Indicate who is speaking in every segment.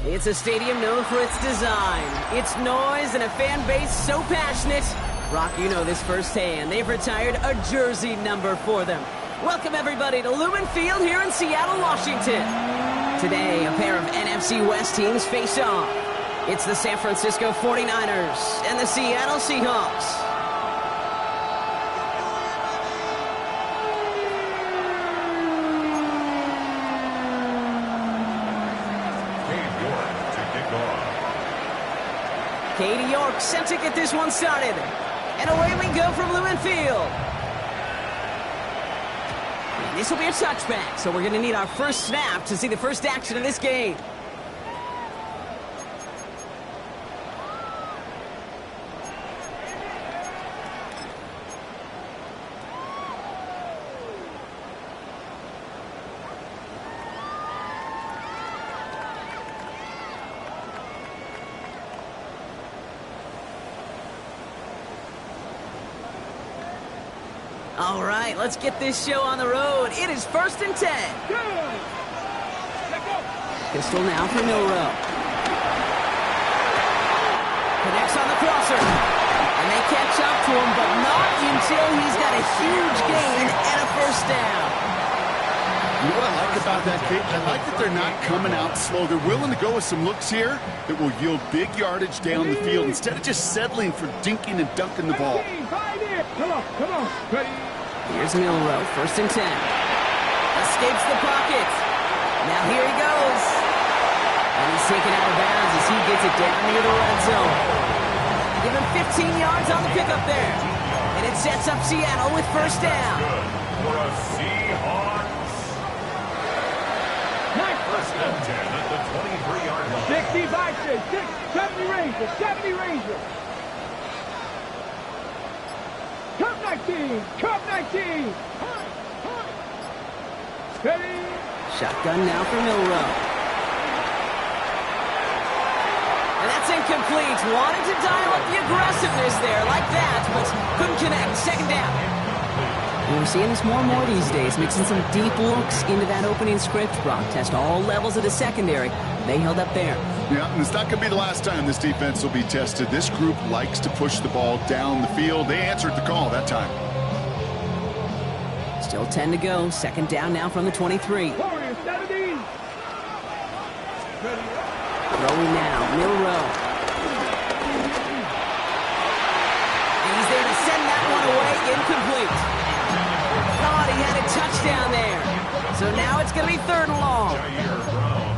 Speaker 1: It's a stadium known for its design, its noise, and a fan base so passionate. Brock, you know this firsthand. They've retired a jersey number for them. Welcome, everybody, to Lumen Field here in Seattle, Washington. Today, a pair of NFC West teams face off. It's the San Francisco 49ers and the Seattle Seahawks. Katie York set to get this one started. And away we go from Lumen Field. And this will be a touchback, so we're going to need our first snap to see the first action of this game. All right, let's get this show on the road. It is 1st and 10. Pistol now for Milroe. Connects on the crosser. And they catch up to him, but not until he's got a huge gain and a first down.
Speaker 2: You know what I like about that, Kate? I like that they're not coming out slow. They're willing to go with some looks here that will yield big yardage down the field instead of just settling for dinking and dunking the ball.
Speaker 3: Come on. Ready?
Speaker 1: Here's Milroe, 1st and 10. Escapes the pocket. Now here he goes. And he's taken out of bounds as he gets it down near the red zone. Give him 15 yards on the pickup there. And it sets up Seattle with first down.
Speaker 4: For a Seahawks. 1st and 10 at the 23-yard line.
Speaker 3: 70 Ranger, 70 Ranger. Cup 19. Steady.
Speaker 1: Shotgun now for Milroe. And that's incomplete. Wanted to dial up the aggressiveness there like that, but couldn't connect. 2nd down. And we're seeing this more and more these days, mixing some deep looks into that opening script. Brock test all levels of the secondary. They held up there.
Speaker 2: Yeah, and it's not going to be the last time this defense will be tested. This group likes to push the ball down the field. They answered the call that time.
Speaker 1: Still 10 to go. 2nd down now from the 23.
Speaker 3: Warriors, 70.
Speaker 1: Throwing now, Milroe. He's there to send that one away, incomplete. Thought he had a touchdown there. So now it's going to be 3rd and long.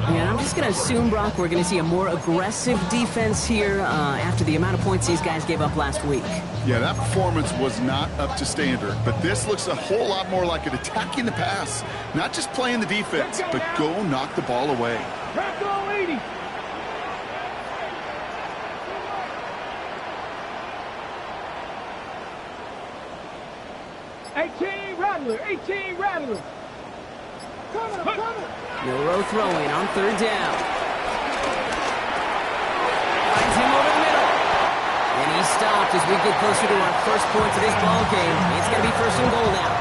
Speaker 1: And I'm just going to assume, Brock, we're going to see a more aggressive defense here after the amount of points these guys gave up last week.
Speaker 2: Yeah, that performance was not up to standard, but this looks a whole lot more like it attacking the pass. Not just playing the defense, but go knock the ball away.
Speaker 3: Drop ball 80. $18 Rattler. Come on.
Speaker 1: Milroe throwing on 3rd down. Finds him over the middle. And he's stopped as we get closer to our first points of this ball game. It's going to be 1st and goal now.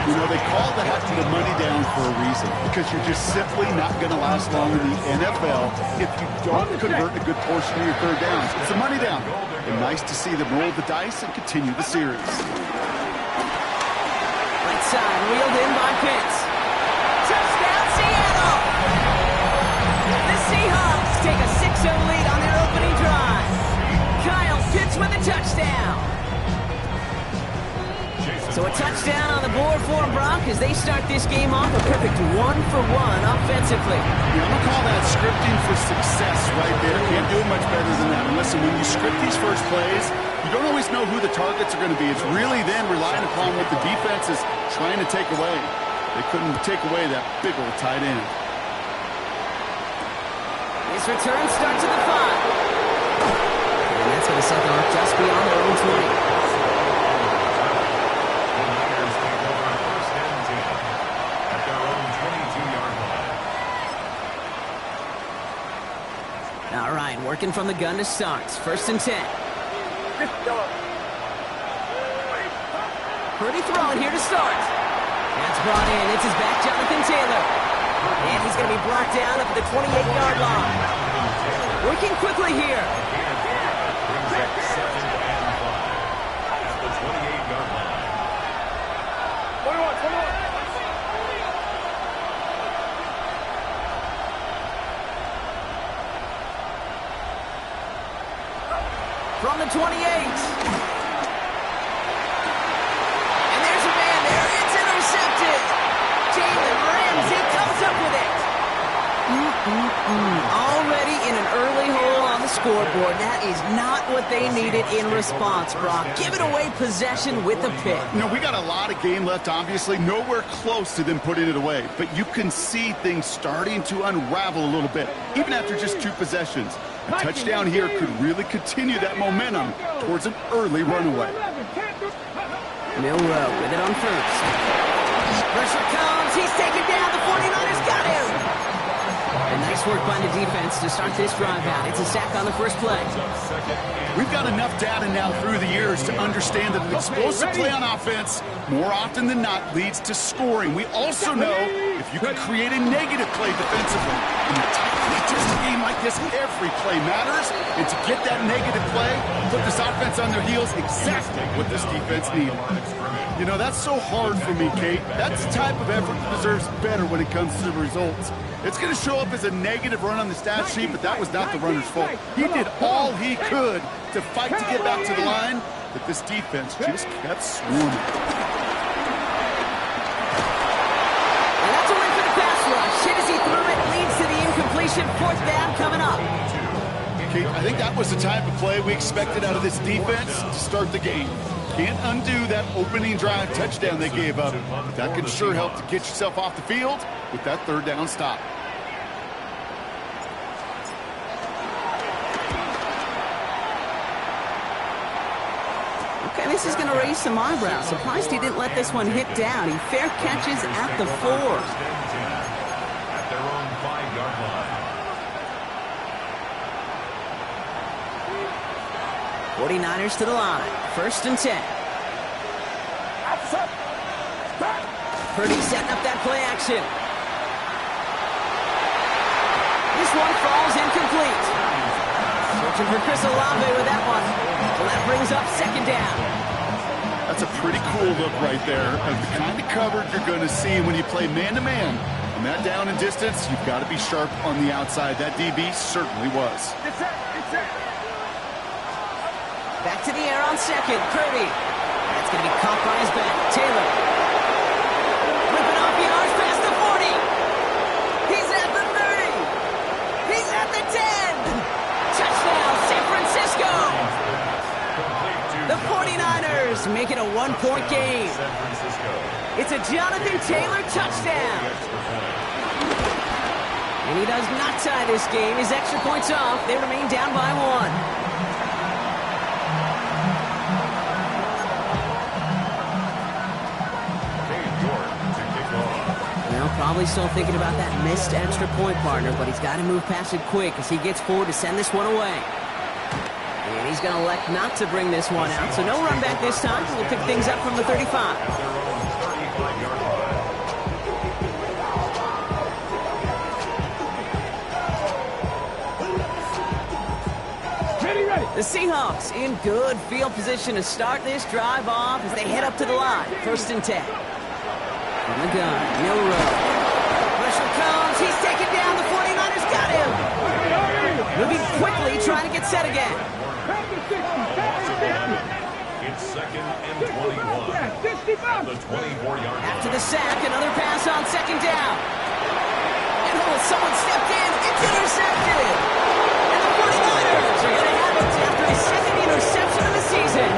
Speaker 2: You know, they call that the money down for a reason, because you're just simply not going to last long in the NFL if you don't convert a good portion of your 3rd downs. It's a money down. And nice to see them roll the dice and continue the series.
Speaker 1: Right side, wheeled in by Pitts. Touchdown, Seattle! The Seahawks take a 6-0 lead on their opening drive. Kyle Pitts with a touchdown. So a touchdown on the board for for them, Brock, as they start this game off a perfect 1-for-1 offensively.
Speaker 2: Yeah, I'm going to call that scripting for success right there. Can't do it much better than that. And listen, when you script these first plays, you don't always know who the targets are going to be. It's really then relying upon what the defense is trying to take away. They couldn't take away that big old tight end.
Speaker 1: This return starts at the 5. And that's going to set them up just beyond their own 20. All right, working from the gun to start. 1st and 10. Purdy throwing here to start. That's brought in. It's his back, Jonathan Taylor. And he's going to be brought down up at the 28-yard line. Working quickly here. From the 28. And there's a man there. It's intercepted. Jalen Ramsey comes up with it. Already in an early hole on the scoreboard. That is not what they needed in response, Brock. Giving away possession with the pick.
Speaker 2: You know, we got a lot of game left, obviously. Nowhere close to them putting it away. But you can see things starting to unravel a little bit, even after just 2 possessions. A touchdown here could really continue that momentum towards an early runaway.
Speaker 1: Milroe with it on 1st. Pressure comes. He's taken down. The 49ers got him. And nice work by the defense to start this drive out. It's a sack on the 1st play.
Speaker 2: We've got enough data now through the years to understand that an explosive play on offense more often than not leads to scoring. We also know if you can create a negative play defensively. In a tightly contested game like this, every play matters. And to get that negative play, put this offense on their heels, exactly what this defense needed. You know, that's so hard for me, Kate. That's the type of effort that deserves better when it comes to the results. It's going to show up as a negative run on the stat sheet, but that was not the runner's fault. He did all he could to fight to get back to the line, but this defense just kept swarming.
Speaker 1: And that's a win for the pass rush. Hit as he threw it, leads to the incompletion. 4th down coming up.
Speaker 2: Kate, I think that was the type of play we expected out of this defense to start the game. Can't undo that opening drive touchdown they gave up. But that can sure help to get yourself off the field with that 3rd down stop.
Speaker 1: Okay, this is going to raise some eyebrows. Surprised he didn't let this one hit down. He fair catches at the 4.
Speaker 4: At their own 5-yard line.
Speaker 1: 49ers to the line. 1st and 10. Purdy setting up that play action. This one falls incomplete. Searching for Chris Olave with that one. So that brings up 2nd down.
Speaker 2: That's a pretty cool look right there of the kind of coverage you're going to see when you play man-to-man. And that down and distance, you've got to be sharp on the outside. That DB certainly was.
Speaker 1: Back to the air on 2nd. Purdy. That's going to be caught by his back. Taylor. Ripping off yards past the 40. He's at the 30. He's at the 10. Touchdown, San Francisco. The 49ers make it a 1-point game. It's a Jonathan Taylor touchdown. And he does not tie this game. His extra points off. They remain down by 1. Probably still thinking about that missed extra point, partner, but he's got to move past it quick as he gets forward to send this one away. And he's going to elect not to bring this one out, so no run back this time. We'll pick things up from the 35. The Seahawks in good field position to start this drive off as they head up to the line. 1st and 10. From the gun, Milroe. Pressure comes. He's taken down. The 49ers got him. Moving quickly, trying to get set again.
Speaker 4: It's second and 21. At the 24-yard line.
Speaker 1: After the sack, another pass on second down. And someone stepped in. It's intercepted. And the 49ers are going to have it after his second interception of the season.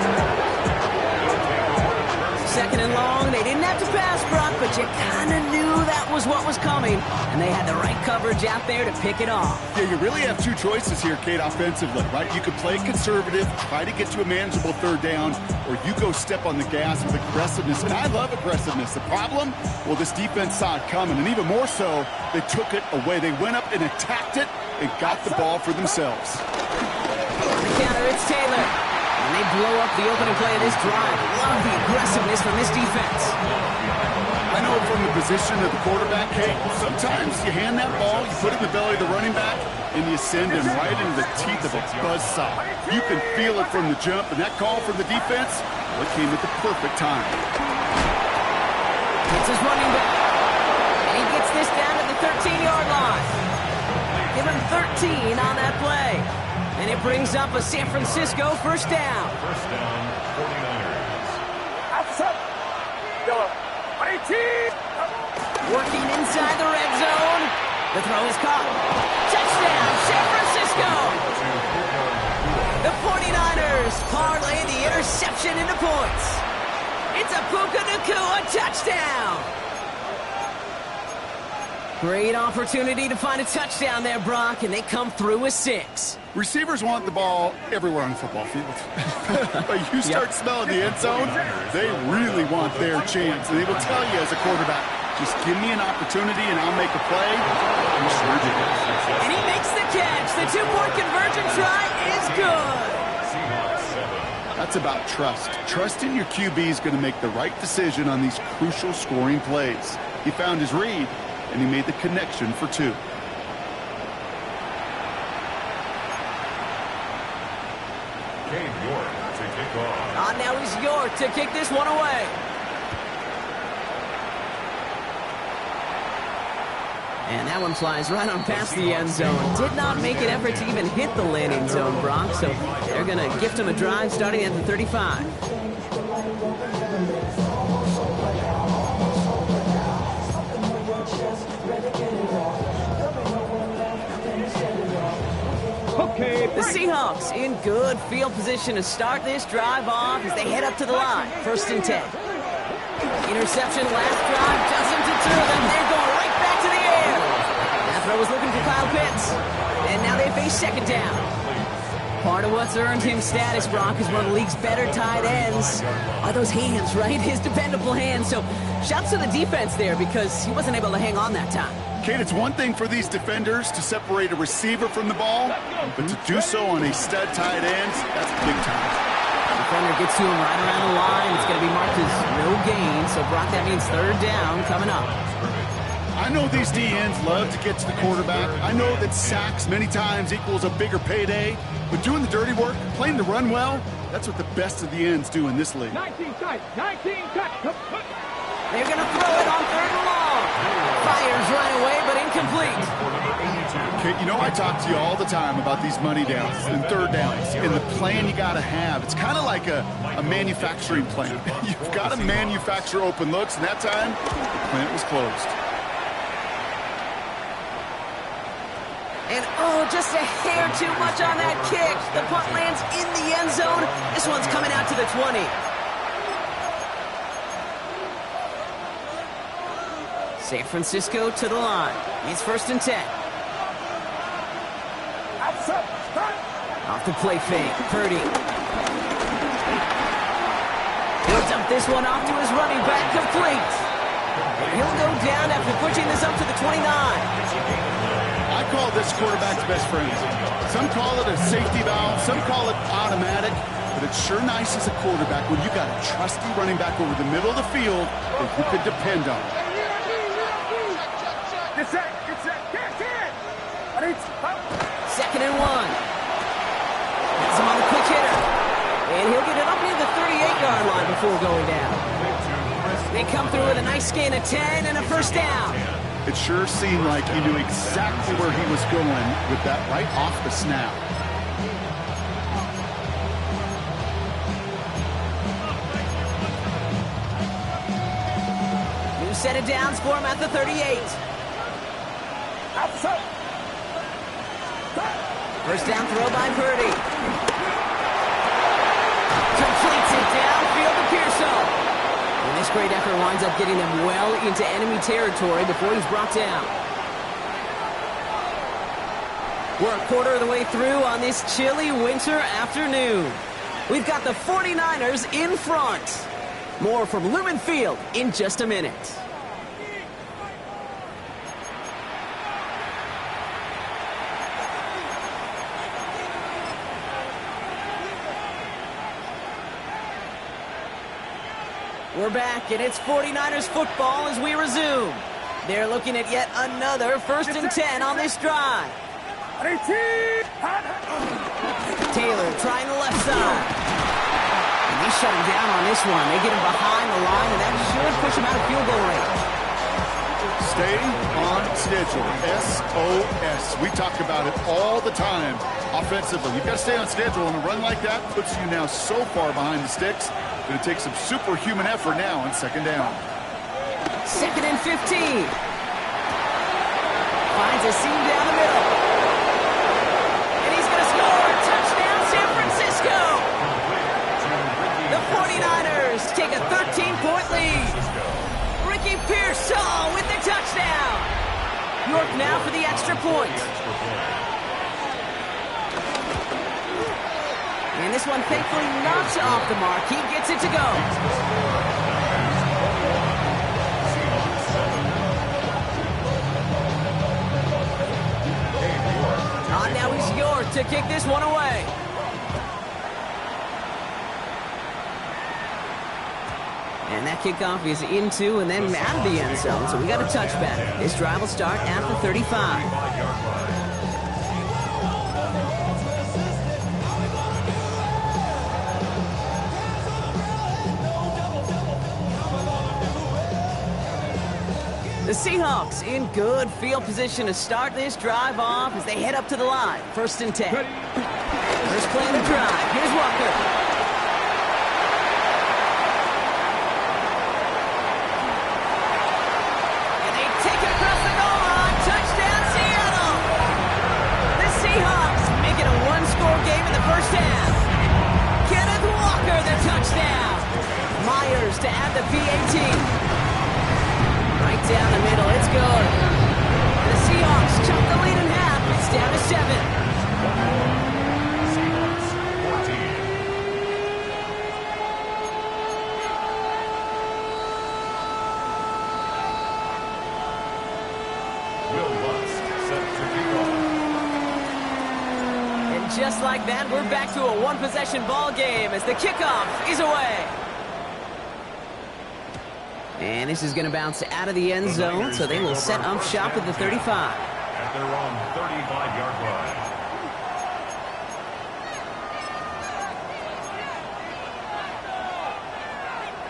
Speaker 1: Second and long. They didn't have to pass, Brock, but you kind of knew that was what was coming. And they had the right coverage out there to pick it off.
Speaker 2: Yeah, you really have two choices here, Kate, offensively, right? You could play conservative, try to get to a manageable third down, or you go step on the gas with aggressiveness. And I love aggressiveness. The problem? Well, this defense saw it coming, and even more so, they took it away. They went up and attacked it and got the ball for themselves.
Speaker 1: On the counter, it's Taylor. And they blow up the opening play of this drive. Love the aggressiveness from this defense.
Speaker 2: I know from the position of the quarterback, Kate, sometimes you hand that ball, you put it in the belly of the running back, and you send him right into the teeth of a buzzsaw. You can feel it from the jump, and that call from the defense, well, it came at the perfect time.
Speaker 1: It's his running back. And he gets this down at the 13-yard line. Give him 13 on that play. And it brings up a San Francisco first down.
Speaker 4: First down, 49ers.
Speaker 3: Outside. Go. 18.
Speaker 1: Working inside the red zone. The throw is caught. Touchdown, San Francisco. The 49ers parlay the interception into points. It's a Puka Nacua touchdown. Great opportunity to find a touchdown there, Brock, and they come through with 6.
Speaker 2: Receivers want the ball everywhere on the football field. But you start smelling the end zone, they really want their chance. And they will tell you as a quarterback, just give me an opportunity and I'll make a play. You sure did.
Speaker 1: And he makes the catch. The two-point conversion try is good.
Speaker 2: That's about trust. Trust in your QB is going to make the right decision on these crucial scoring plays. He found his read, and he made the connection for 2.
Speaker 4: Cade York to kick off.
Speaker 1: Now he's York to kick this one away. And that one flies right on past the end zone. Did not make an effort to even hit the landing zone, Brock. So they're going to gift him a drive starting at the 35. The Seahawks in good field position to start this drive off as they head up to the line. First and 10. Interception last drive doesn't deter them. They're going right back to the air. That throw was looking for Kyle Pitts. And now they face second down. Part of what's earned him status, Brock, is one of the league's better tight ends. Are those hands, right? His dependable hands. So shouts to the defense there because he wasn't able to hang on that time.
Speaker 2: Kate, it's one thing for these defenders to separate a receiver from the ball, but to do so on a stud tight end, that's big time.
Speaker 1: Defender gets to him right around the line. It's going to be marked as no gain. So, Brock, that means third down coming up.
Speaker 2: I know these D-ends love to get to the quarterback. I know that sacks many times equals a bigger payday, but doing the dirty work, playing the run well, that's what the best of the ends do in this league.
Speaker 3: 19 tight. 19 tight.
Speaker 1: They're going to throw it on third and long. Fires right away, but incomplete.
Speaker 2: Kate, you know I talk to you all the time about these money downs and third downs and the plan you got to have. It's kind of like a manufacturing plant. You've got to manufacture open looks, and that time, the plant was closed.
Speaker 1: And, just a hair too much on that kick. The punt lands in the end zone. This one's coming out to the 20. San Francisco to the line. It's first and 10. Off the play fake. Purdy. He'll dump this one off to his running back. Complete. And he'll go down after pushing this up to the 29.
Speaker 2: I call this quarterback's best friend. Some call it a safety valve. Some call it automatic. But it's sure nice as a quarterback when you got a trusty running back over the middle of the field that you could depend on.
Speaker 1: Second and 1. Has him on the quick hitter. And he'll get it up near the 38-yard line before going down. They come through with a nice gain of 10 and a first down.
Speaker 2: It sure seemed like he knew exactly where he was going with that right off the snap.
Speaker 1: set of downs for him at the 38. First down throw by Purdy. Completes it downfield to Pearsall. And this great effort winds up getting them well into enemy territory before he's brought down. We're a quarter of the way through on this chilly winter afternoon. We've got the 49ers in front. More from Lumen Field in just a minute. We're back, and it's 49ers football as we resume. They're looking at yet another 1st and 10 on this drive. Taylor trying the left side. And they shut him down on this one. They get him behind the line, and that should push him out of field goal range.
Speaker 2: Stay on schedule. SOS. We talk about it all the time offensively. You've got to stay on schedule, and a run like that puts you now so far behind the sticks. Going to take some superhuman effort now on 2nd down.
Speaker 1: 2nd and 15. Finds a seam down the middle. And he's going to score. Touchdown, San Francisco. The 49ers take a 13-point lead. Ricky Pearsall with the touchdown. York now for the extra point. And this one thankfully knocks off the mark. He gets it to go. Now he's York to kick this one away. And that kickoff is into and then out of the end zone. So we got a touchback. This drive will start at the 35. The Seahawks in good field position to start this drive off as they head up to the line. 1st and 10. First play of the drive. Here's Walker. And they take it across the goal line. Touchdown, Seattle. The Seahawks make it a one-score game in the first half. Kenneth Walker, the touchdown. Myers to add the PAT. Right down the middle, it's good. The Seahawks chop the lead in half. It's down to 7.
Speaker 4: Seahawks 14. Will Lutz set to kick off.
Speaker 1: And just like that, we're back to a one-possession ball game as the kickoff is away. And this is going to bounce out of the end zone, so they will set up shop at the 35.
Speaker 4: At their own 35-yard line.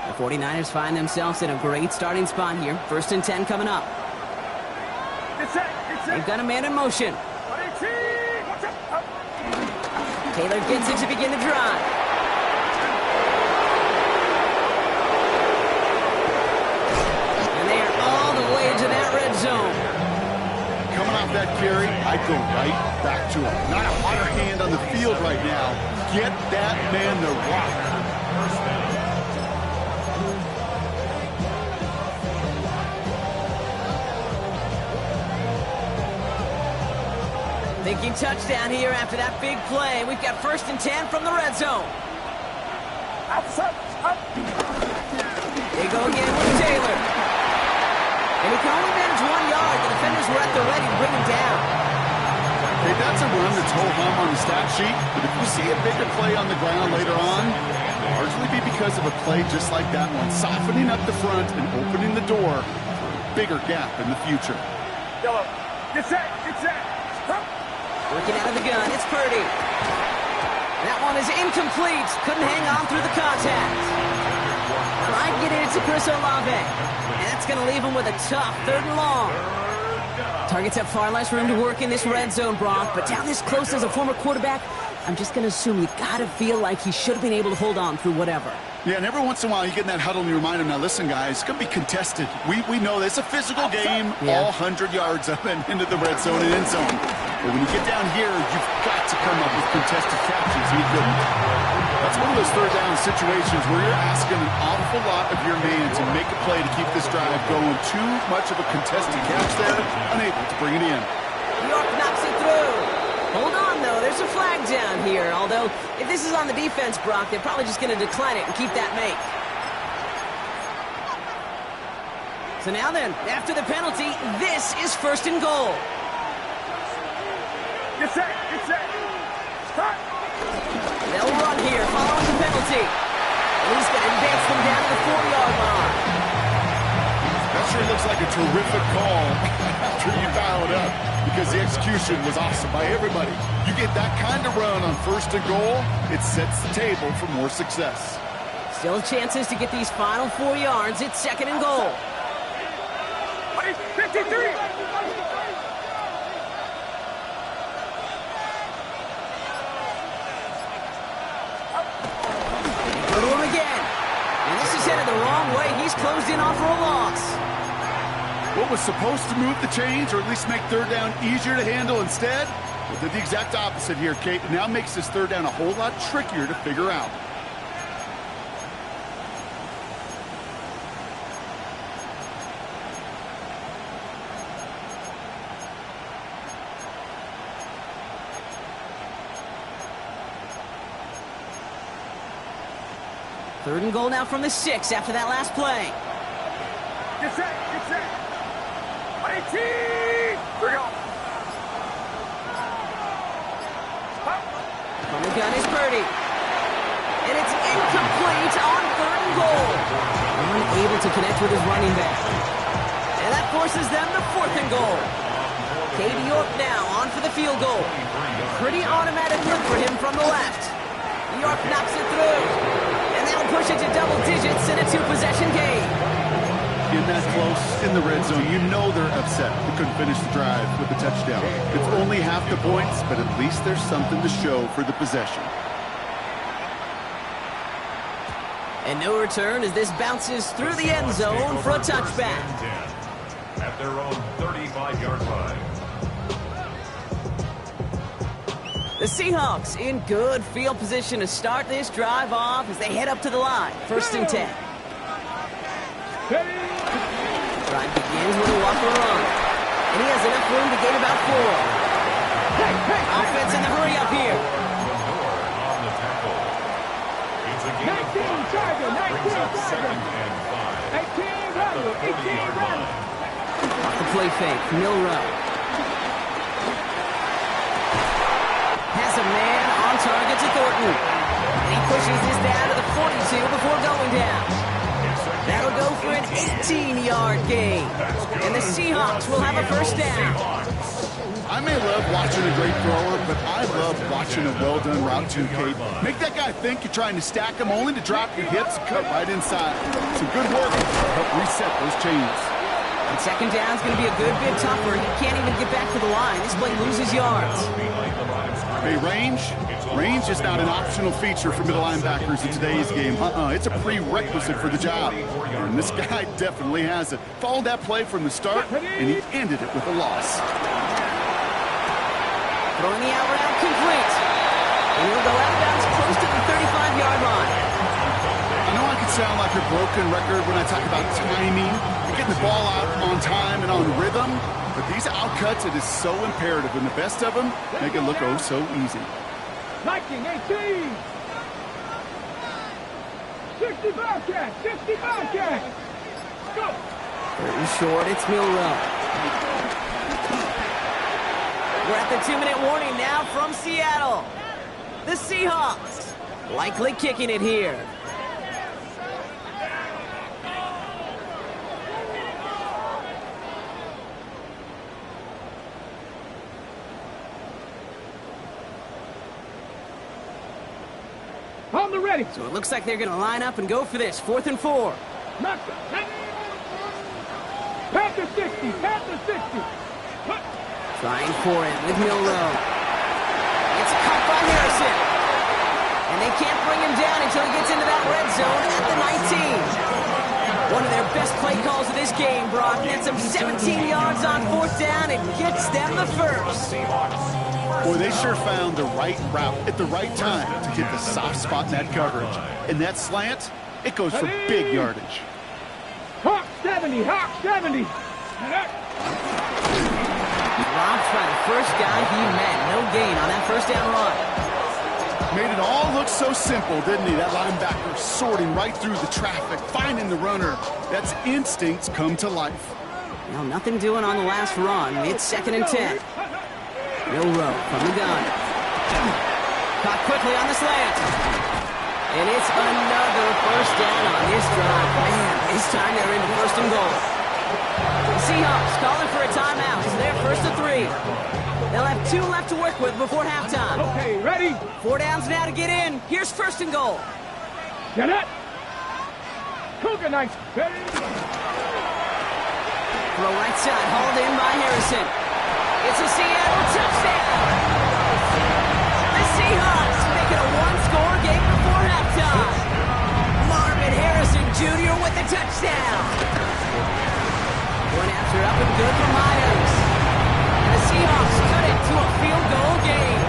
Speaker 1: The 49ers find themselves in a great starting spot here. 1st and 10 coming up. They've got a man in motion. Taylor gets it to begin the drive. To that red zone.
Speaker 2: Coming off that carry, I'd go right back to him. Not a hotter hand on the field right now. Get that man the rock.
Speaker 1: Thinking touchdown here after that big play. We've got 1st and 10 from the red zone. They go again with Taylor. And he can only manage 1 yard. The defenders were at the ready to bring him down.
Speaker 2: Hey, that's a run that's ho-hum on the stat sheet. But if you see a bigger play on the ground later on, it'll largely be because of a play just like that one, softening up the front and opening the door for a bigger gap in the future.
Speaker 3: Yellow. Get set.
Speaker 1: Working out of the gun, it's Purdy. That one is incomplete. Couldn't hang on through the contact. Tried getting it to Chris Olave. And that's going to leave him with a tough 3rd and long. Targets have far less room to work in this red zone, Brock, but down this close as a former quarterback, I'm just going to assume you got to feel like he should have been able to hold on through whatever.
Speaker 2: Yeah, and every once in a while you get in that huddle and you remind him, now listen, guys, it's going to be contested. We know this. It's a physical game, all 100 yards up and into the red zone and end zone. But when you get down here, you've got to come up with contested captures, and he couldn't. That's one of those third down situations where you're asking an awful lot of your man to make a play to keep this drive going. Too much of a contested catch there, unable to bring it in.
Speaker 1: York knocks it through. Hold on, though. There's a flag down here. Although, if this is on the defense, Brock, they're probably just going to decline it and keep that make. So now then, after the penalty, this is 1st and goal.
Speaker 3: Get set. Get set. Start.
Speaker 1: They'll run here following the penalty. And he's going to advance them down to the 4-yard line.
Speaker 2: That sure looks like a terrific call after you dial it up, because the execution was awesome by everybody. You get that kind of run on 1st and goal, it sets the table for more success.
Speaker 1: Still chances to get these final 4 yards. It's 2nd and goal.
Speaker 3: 53.
Speaker 1: Go to him again. And this is headed the wrong way. He's closed in on for a loss.
Speaker 2: What was supposed to move the chains, or at least make 3rd down easier to handle instead, well, did the exact opposite here, Kate. It now makes this 3rd down a whole lot trickier to figure out.
Speaker 1: Third and goal now from the 6 after that last play.
Speaker 3: Get set. Get set. 18. Here we go.
Speaker 1: From the gun is Purdy. And it's incomplete on 3rd and goal. Unable to connect with his running back. And that forces them to 4th and goal. Cade York now on for the field goal. Pretty automatic look for him from the left. York knocks it through. And they'll push it to double digits in a 2-possession game.
Speaker 2: In that close in the red zone, you know they're upset they couldn't finish the drive with the touchdown. It's only half the points, but at least there's something to show for the possession.
Speaker 1: And no return as this bounces through the end zone for a touchback.
Speaker 4: At their own 35-yard line.
Speaker 1: The Seahawks in good field position to start this drive off as they head up to the line. 1st and 10. Drive begins with a walk and run. And he has enough room to gain about 4. Offense in the hurry up here.
Speaker 4: On the tackle. It's a gain of 5. Brings up 2nd and 5.
Speaker 3: 18 run. 18 run.
Speaker 1: Off the play fake. Milrow. Has a man on target to Thornton. And he pushes this down to the 42 before going down. That'll go for an 18-yard gain. And the Seahawks will have a 1st down.
Speaker 2: I may love watching a great thrower, but I love watching a well-done route too, Kate. Make that guy think you're trying to stack him only to drop your hips and cut right inside. Some good work to help reset those chains.
Speaker 1: And 2nd down is going to be a good bit tougher. He can't even get back to the line. This play loses yards.
Speaker 2: Hey, range is not an optional feature for middle linebackers in today's game. It's a prerequisite for the job. And this guy definitely has it. Followed that play from the start, and he ended it with a loss.
Speaker 1: Throwing the out route complete. And he'll go out of bounds close to the 35-yard line.
Speaker 2: I know I can sound like a broken record when I talk about timing, getting the ball out on time and on rhythm, but these outcuts, it is so imperative, and the best of them make it look oh so easy.
Speaker 3: 19, 18. 65 catch. 65 catch. Go.
Speaker 1: 3rd and short, it's Milrow. We're at the 2-minute warning now from Seattle. The Seahawks likely kicking it here.
Speaker 3: On the ready.
Speaker 1: So it looks like they're going to line up and go for this. 4th and 4.
Speaker 3: Panther 60. Panther 60.
Speaker 1: Trying for it with Milrow. It's caught by Harrison. And they can't bring him down until he gets into that red zone at the 19. One of their best play calls of this game, Brock. Gets them 17 yards on 4th down and gets them the first.
Speaker 2: Boy, they sure found the right route at the right time to hit the soft spot in that coverage. And that slant, it goes for big yardage.
Speaker 3: Hawk 70, Hawk 70.
Speaker 1: Robbed by the first guy he met. No gain on that first down run.
Speaker 2: Made it all look so simple, didn't he? That linebacker sorting right through the traffic, finding the runner. That's instincts come to life.
Speaker 1: Well, nothing doing on the last run. It's 2nd and 10. Milroe from the gun. Caught quickly on the slant. And it's another first down on this drive. Man, this time they're into 1st and goal. The Seahawks calling for a timeout. So they're 1st and 3. They'll have 2 left to work with before halftime.
Speaker 3: Okay, ready?
Speaker 1: 4 downs now to get in. Here's 1st and goal.
Speaker 3: Get it. Cougar Knights, ready?
Speaker 1: Throw right side, hauled in by Harrison. It's a Seattle touchdown. The Seahawks make it a 1-score game before halftime. Marvin Harrison Jr. with the touchdown. One after up and good for Myers. And the Seahawks cut it to a field goal game.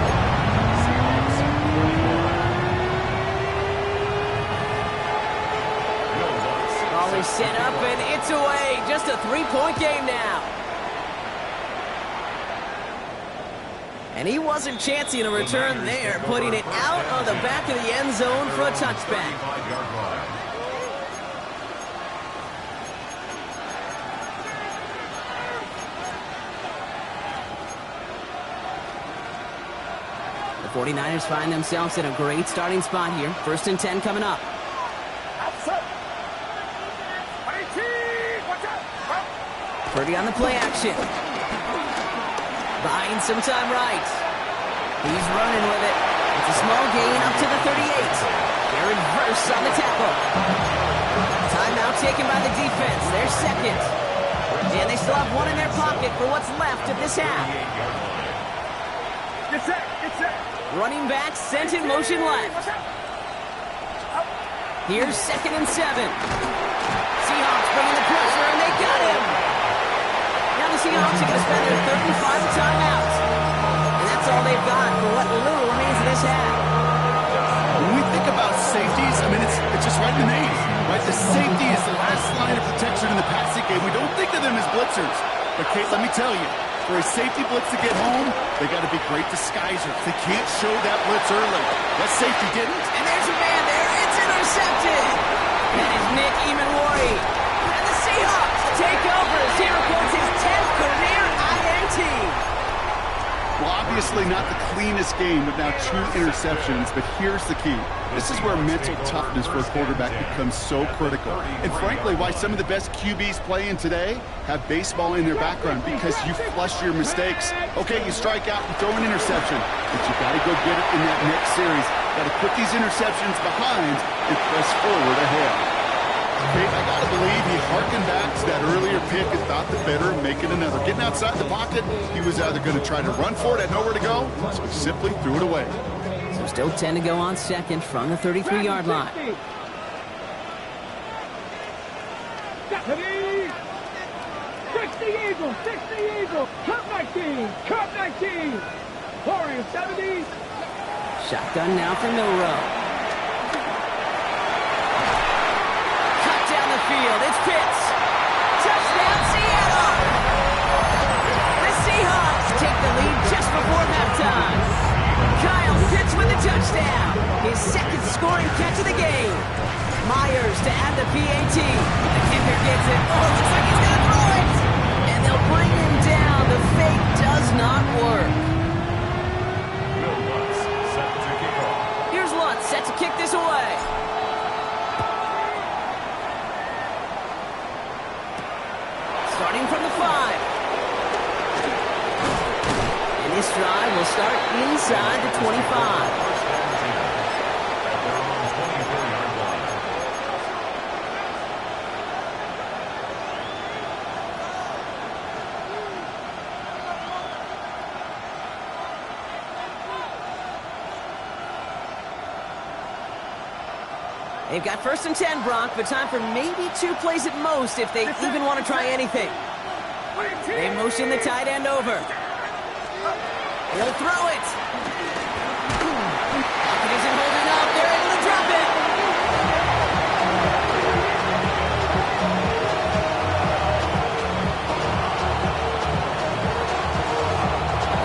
Speaker 1: Ball is set up and it's away. Just a 3-point game now. And he wasn't chancing a return there, putting it out on the back of the end zone for a touchback. The 49ers find themselves in a great starting spot here. 1st and 10 coming up. 30 on the play action. Buying some time right. He's running with it. It's a small gain up to the 38. They're in reverse on the tackle. Timeout taken by the defense. They're 2nd. And they still have 1 in their pocket for what's left of this half.
Speaker 3: Get set, get set.
Speaker 1: Running back sent in motion left. Here's 2nd and 7. Seahawks bringing the pressure, and they got him. Now the Seahawks are going to spend their 3rd and final timeout. And that's all they've got for what little remains of this half.
Speaker 2: When we think about safeties, I mean, it's just right in the name, right? The safety is the last line of protection in the passing game. We don't think of them as blitzers. But, Kate, let me tell you, for a safety blitz to get home, they got to be great disguisers. They can't show that blitz early. That safety didn't.
Speaker 1: And there's a man there. It's intercepted. That is Nick Emanwari. And the Seahawks take over as he records his 10th career INT.
Speaker 2: Well, obviously not the cleanest game with now 2 interceptions, but here's the key. This is where mental toughness for a quarterback becomes so critical. And frankly, why some of the best QBs playing today have baseball in their background, because you flush your mistakes. Okay, you strike out and throw an interception, but you got to go get it in that next series. Got to put these interceptions behind and press forward ahead. Okay, I got to believe he harkened back to that earlier pick and thought the better of making another. Getting outside the pocket, he was either going to try to run for it, had nowhere to go, so he simply threw it away.
Speaker 1: So still 10 to go on 2nd from the 33-yard line.
Speaker 3: 60 Eagles, 60 Eagles, Cup 19, Cup 19, Warriors 70.
Speaker 1: Shotgun now for Milroe. Field. It's Pitts. Touchdown, Seattle! The Seahawks take the lead just before halftime. Kyle Pitts with the touchdown. His 2nd scoring catch of the game. Myers to add the PAT. The kicker gets it. Oh, looks like he's going to throw it. And they'll bring him down. The fake does not work. Here's Lutz set to kick this away. Starting from the 5. And this drive will start inside the 25. They've got 1st and 10, Brock, but time for maybe 2 plays at most if they even want to try anything. They motion the tight end over. He'll throw it. Pocket isn't holding up. They're able to drop it.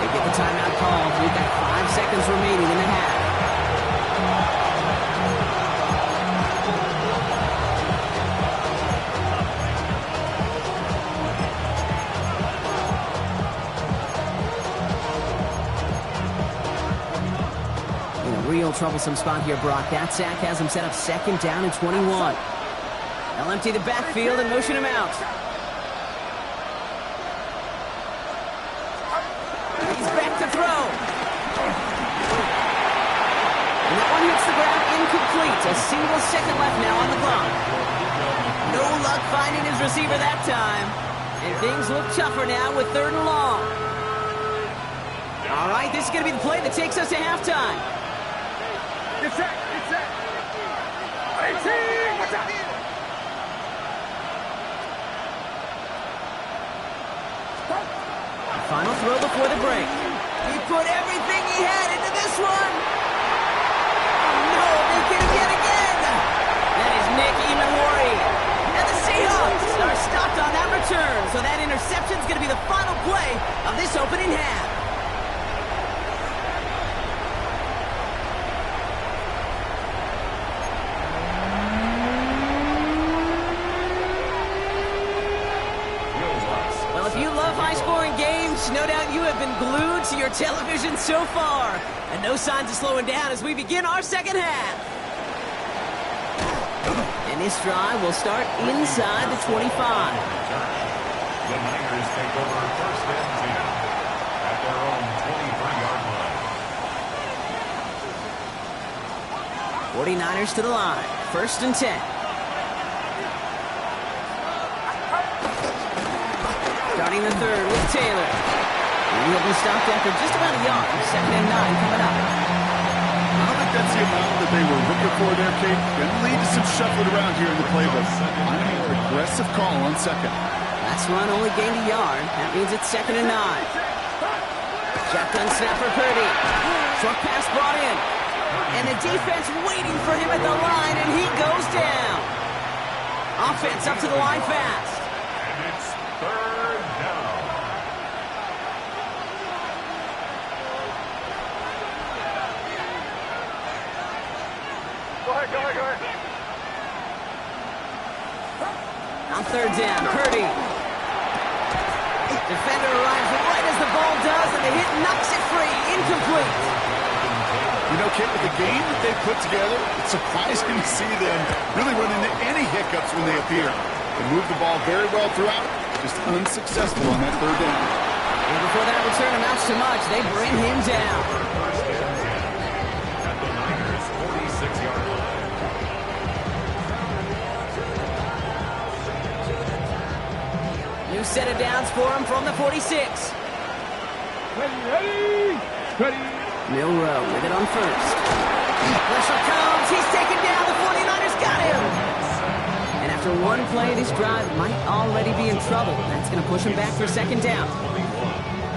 Speaker 1: They get the timeout called. We've got 5 seconds remaining in the half. Real troublesome spot here, Brock. That sack has him set up 2nd down and 21. They'll empty the backfield and motion him out. He's back to throw. And that one hits the ground incomplete. A single second left now on the clock. No luck finding his receiver that time. And things look tougher now with 3rd and long. All right, this is going to be the play that takes us to halftime.
Speaker 3: Get set! Get set! 18! Watch out!
Speaker 1: Final throw before the break. He put everything he had into this one. Oh, no, they get him yet again. That is Nick Imawari. And the Seahawks are stopped on that return. So that interception is going to be the final play of this opening half. High-scoring games, no doubt you have been glued to your television so far. And no signs of slowing down as we begin our second half. And this drive will start inside the 25.
Speaker 4: The Niners take over 1st and 10 at their own 23-yard line.
Speaker 1: 49ers to the line. 1st and 10. Starting the 3rd with Taylor. He'll be stopped after just about a yard. 2nd and 9 coming up.
Speaker 2: I don't think that's the amount that they were looking for there, Kate. Going to lead to some shuffling around here in the playbook. I'm an aggressive call on 2nd.
Speaker 1: Last run only gained a yard. That means it's 2nd and 9. Shotgun snap for Purdy. Short pass brought in. And the defense waiting for him at the line, and he goes down. Offense up to the line fast.
Speaker 4: And it's 3rd down.
Speaker 3: Go ahead.
Speaker 1: On 3rd down, Purdy. Defender arrives right as the ball does, and the hit knocks it free. Incomplete.
Speaker 2: You know, Kate, with the game that they put together, it's surprising to see them really run into any hiccups when they appear. They move the ball very well throughout, just unsuccessful on that 3rd down.
Speaker 1: And before that return amounts to much, they bring him down.
Speaker 4: 1st and 10 at the Niners' 46-yard line.
Speaker 1: New set of downs for him from the 46.
Speaker 3: Ready!
Speaker 1: Milrow with it on 1st. Pressure comes. He's taken down. The 49ers got him. And after one play, this drive might already be in trouble. That's going to push him back for 2nd down.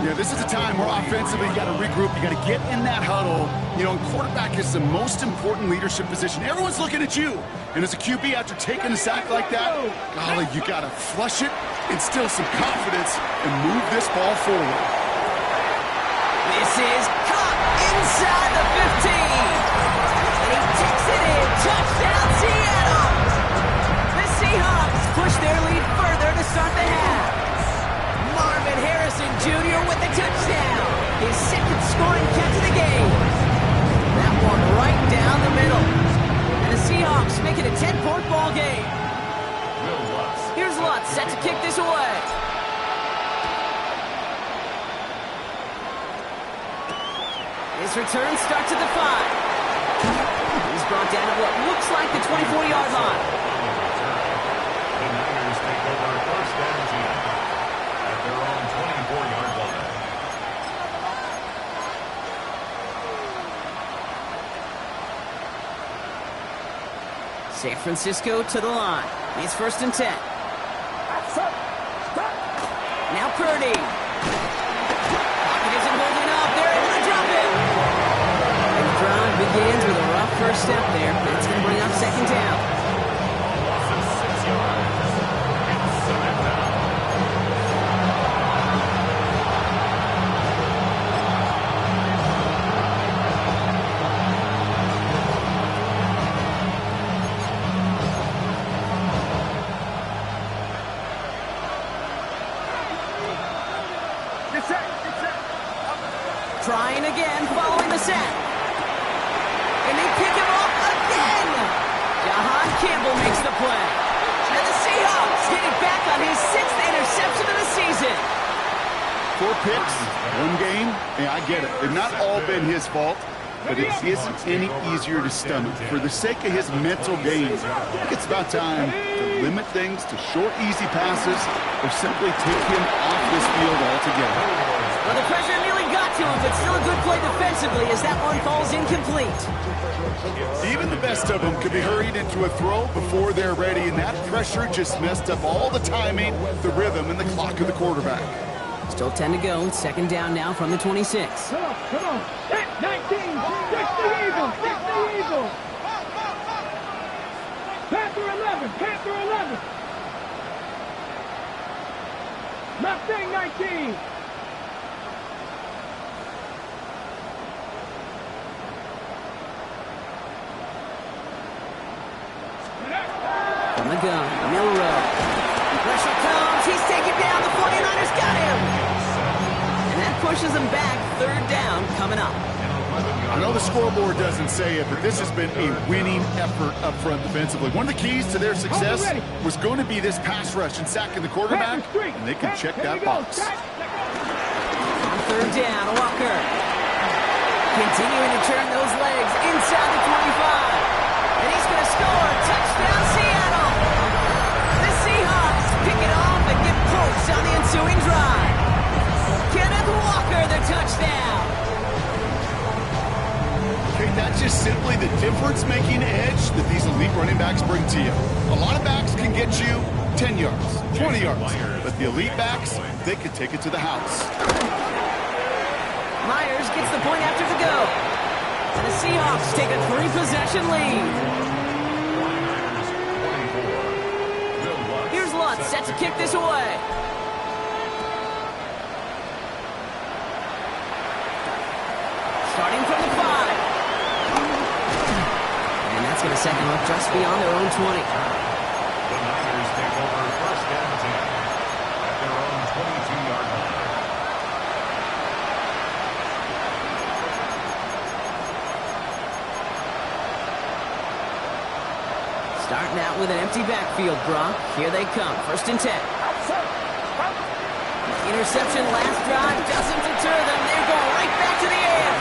Speaker 2: Yeah, this is a time where offensively you got to regroup. You got to get in that huddle. You know, quarterback is the most important leadership position. Everyone's looking at you. And as a QB, after taking a sack like that, golly, you got to flush it, instill some confidence, and move this ball forward.
Speaker 1: This is caught inside the 15. And he takes it in. Touchdown, Seattle. The Seahawks push their lead further to start the half. Marvin Harrison Jr. with the touchdown. His 2nd scoring catch of the game. That one right down the middle. And the Seahawks make it a 10-point ball game. Here's Lutz set to kick this away. His return starts at the 5. He's brought down at what looks like the 24-yard line.
Speaker 4: The Niners take over 1st and 10 at their own 24-yard line.
Speaker 1: San Francisco to the line. It's 1st and 10. Now Purdy. Pocket isn't holding up. They're able to drop it. And the drive begins with a rough first step there. That's going to bring up 2nd down. Trying again, following the sack. And they pick him up again. Jahan Campbell makes the play. And the Seahawks get it back on his 6th interception of the season.
Speaker 2: 4 picks, 1 game. Yeah, I get it. They've not all been his fault, but it isn't any easier to stomach. For the sake of his mental gains, I think it's about time to limit things to short, easy passes or simply take him off this field altogether.
Speaker 1: Well, the pressure nearly got to him, but still a good play defensively as that one falls incomplete.
Speaker 2: Even the best of them could be hurried into a throw before they're ready, and that pressure just messed up all the timing, the rhythm, and the clock of the quarterback.
Speaker 1: Still 10 to go. 2nd down now from the 26.
Speaker 3: Come on. Hit 19. Fix the Eagles. Panther 11. Mustang 19.
Speaker 1: From the gun, Milroe. Pressure comes. He's taken down. The 49ers got him. And that pushes him back. 3rd down coming up.
Speaker 2: I know the scoreboard doesn't say it, but this has been a winning effort up front defensively. One of the keys to their success was going to be this pass rush and sacking the quarterback, and they can check that box.
Speaker 1: On 3rd down, Walker. Continuing to turn those legs inside the 25. And he's going to score. Touchdown, Seattle. The Seahawks pick it off and get points on the ensuing drive. Kenneth Walker, the touchdown.
Speaker 2: Okay, that's just simply the difference-making edge that these elite running backs bring to you. A lot of backs can get you 10 yards, 20 yards, but the elite backs, they can take it to the house.
Speaker 1: Myers gets the point after the go. And the Seahawks take a 3-possession lead. Here's Lutz set to kick this away. Starting from the 5. And that's going to set them up just beyond their own 20.
Speaker 4: The Niners take over 1st and 10 at their own 22-yard line.
Speaker 1: Starting out with an empty backfield, Brock. Here they come. 1st and 10. Interception last drive doesn't deter them. They're going right back to the air.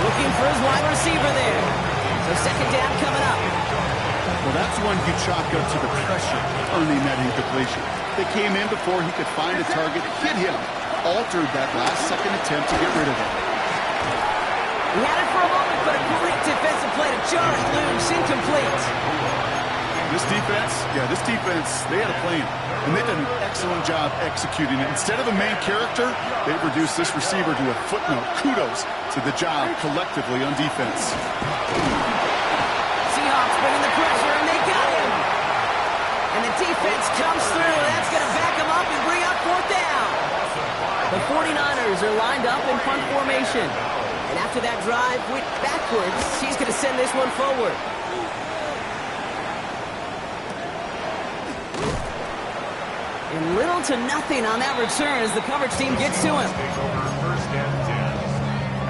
Speaker 1: Looking for his wide receiver there. So 2nd down coming up.
Speaker 2: Well, that's one you chalk up to the pressure earning that incompletion. They came in before he could find a target, hit him, altered that last-second attempt to get rid of him.
Speaker 1: He had it for a moment, but a great defensive play to jar it loose, incomplete.
Speaker 2: This defense, they had a plan, and they've done an excellent job executing it. Instead of a main character, they've reduced this receiver to a footnote. Kudos to the job collectively on defense.
Speaker 1: Seahawks bringing the pressure, and they got him. And the defense comes through. That's going to back him up and bring up 4th down. The 49ers are lined up in punt formation. And after that drive went backwards, he's going to send this one forward. And little to nothing on that return as the coverage team gets to him.
Speaker 4: Take over 1st and 10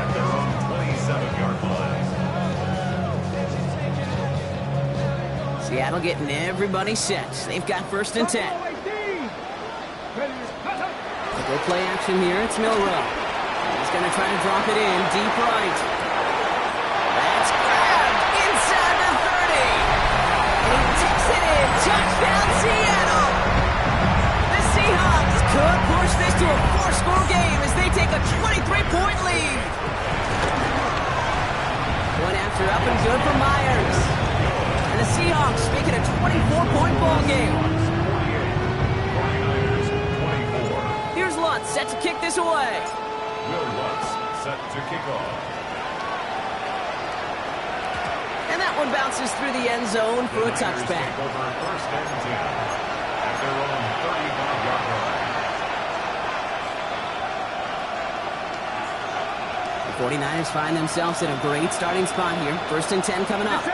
Speaker 4: at their own 27-yard line.
Speaker 1: Seattle getting everybody set. They've got 1st and 10. Go play action here. It's Milroe. He's going to try to drop it in deep right. That's grabbed inside the 30. And he takes it in. Touchdown, Seattle. Seahawks could push this to a 4-score game as they take a 23-point lead. One after up and good for Myers. And the Seahawks make it a 24-point ball game.
Speaker 4: 49ers 24.
Speaker 1: Here's Lutz set to kick this away.
Speaker 4: Will Lutz set to kick off.
Speaker 1: And that one bounces through the end zone for a touchback.
Speaker 4: Take over first and 10 at their own 35-yard line.
Speaker 1: The 49ers find themselves in a great starting spot here. First and 10 coming up.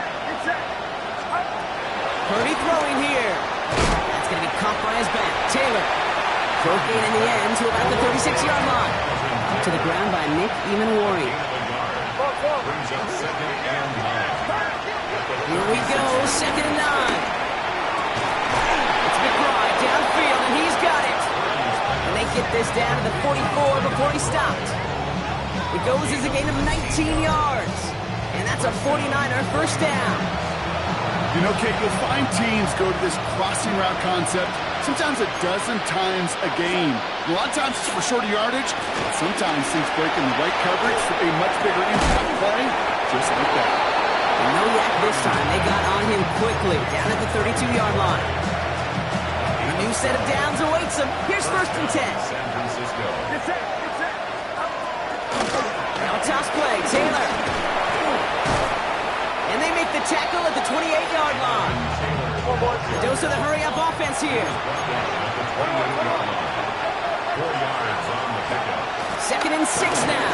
Speaker 1: Purdy throwing here. That's going to be caught by his back. Taylor. Short gain in the end to about the 36-yard line. Up to the ground by Nick Emanwari.
Speaker 4: Brings up second and 9.
Speaker 1: Here we go, second and 9. It's McBride downfield, and he's got it. And they get this down to the 44 before he stopped. It goes as a gain of 19 yards. And that's a 49er first down.
Speaker 2: You know, Kate, you'll find teams go to this crossing route concept sometimes a dozen times a game. A lot of times it's for shorter yardage, but sometimes things break in the right coverage for a much bigger impact play, just like that.
Speaker 1: And no yak this time. They got on him quickly, down at the 32-yard line. A new set of downs awaits him. Here's first and 10.
Speaker 4: San Francisco.
Speaker 1: Now a toss play, Taylor. And they make the tackle at the 28-yard line. A dose of the hurry-up offense here.
Speaker 4: 4 yards on the pickup.
Speaker 1: Second and 6 now.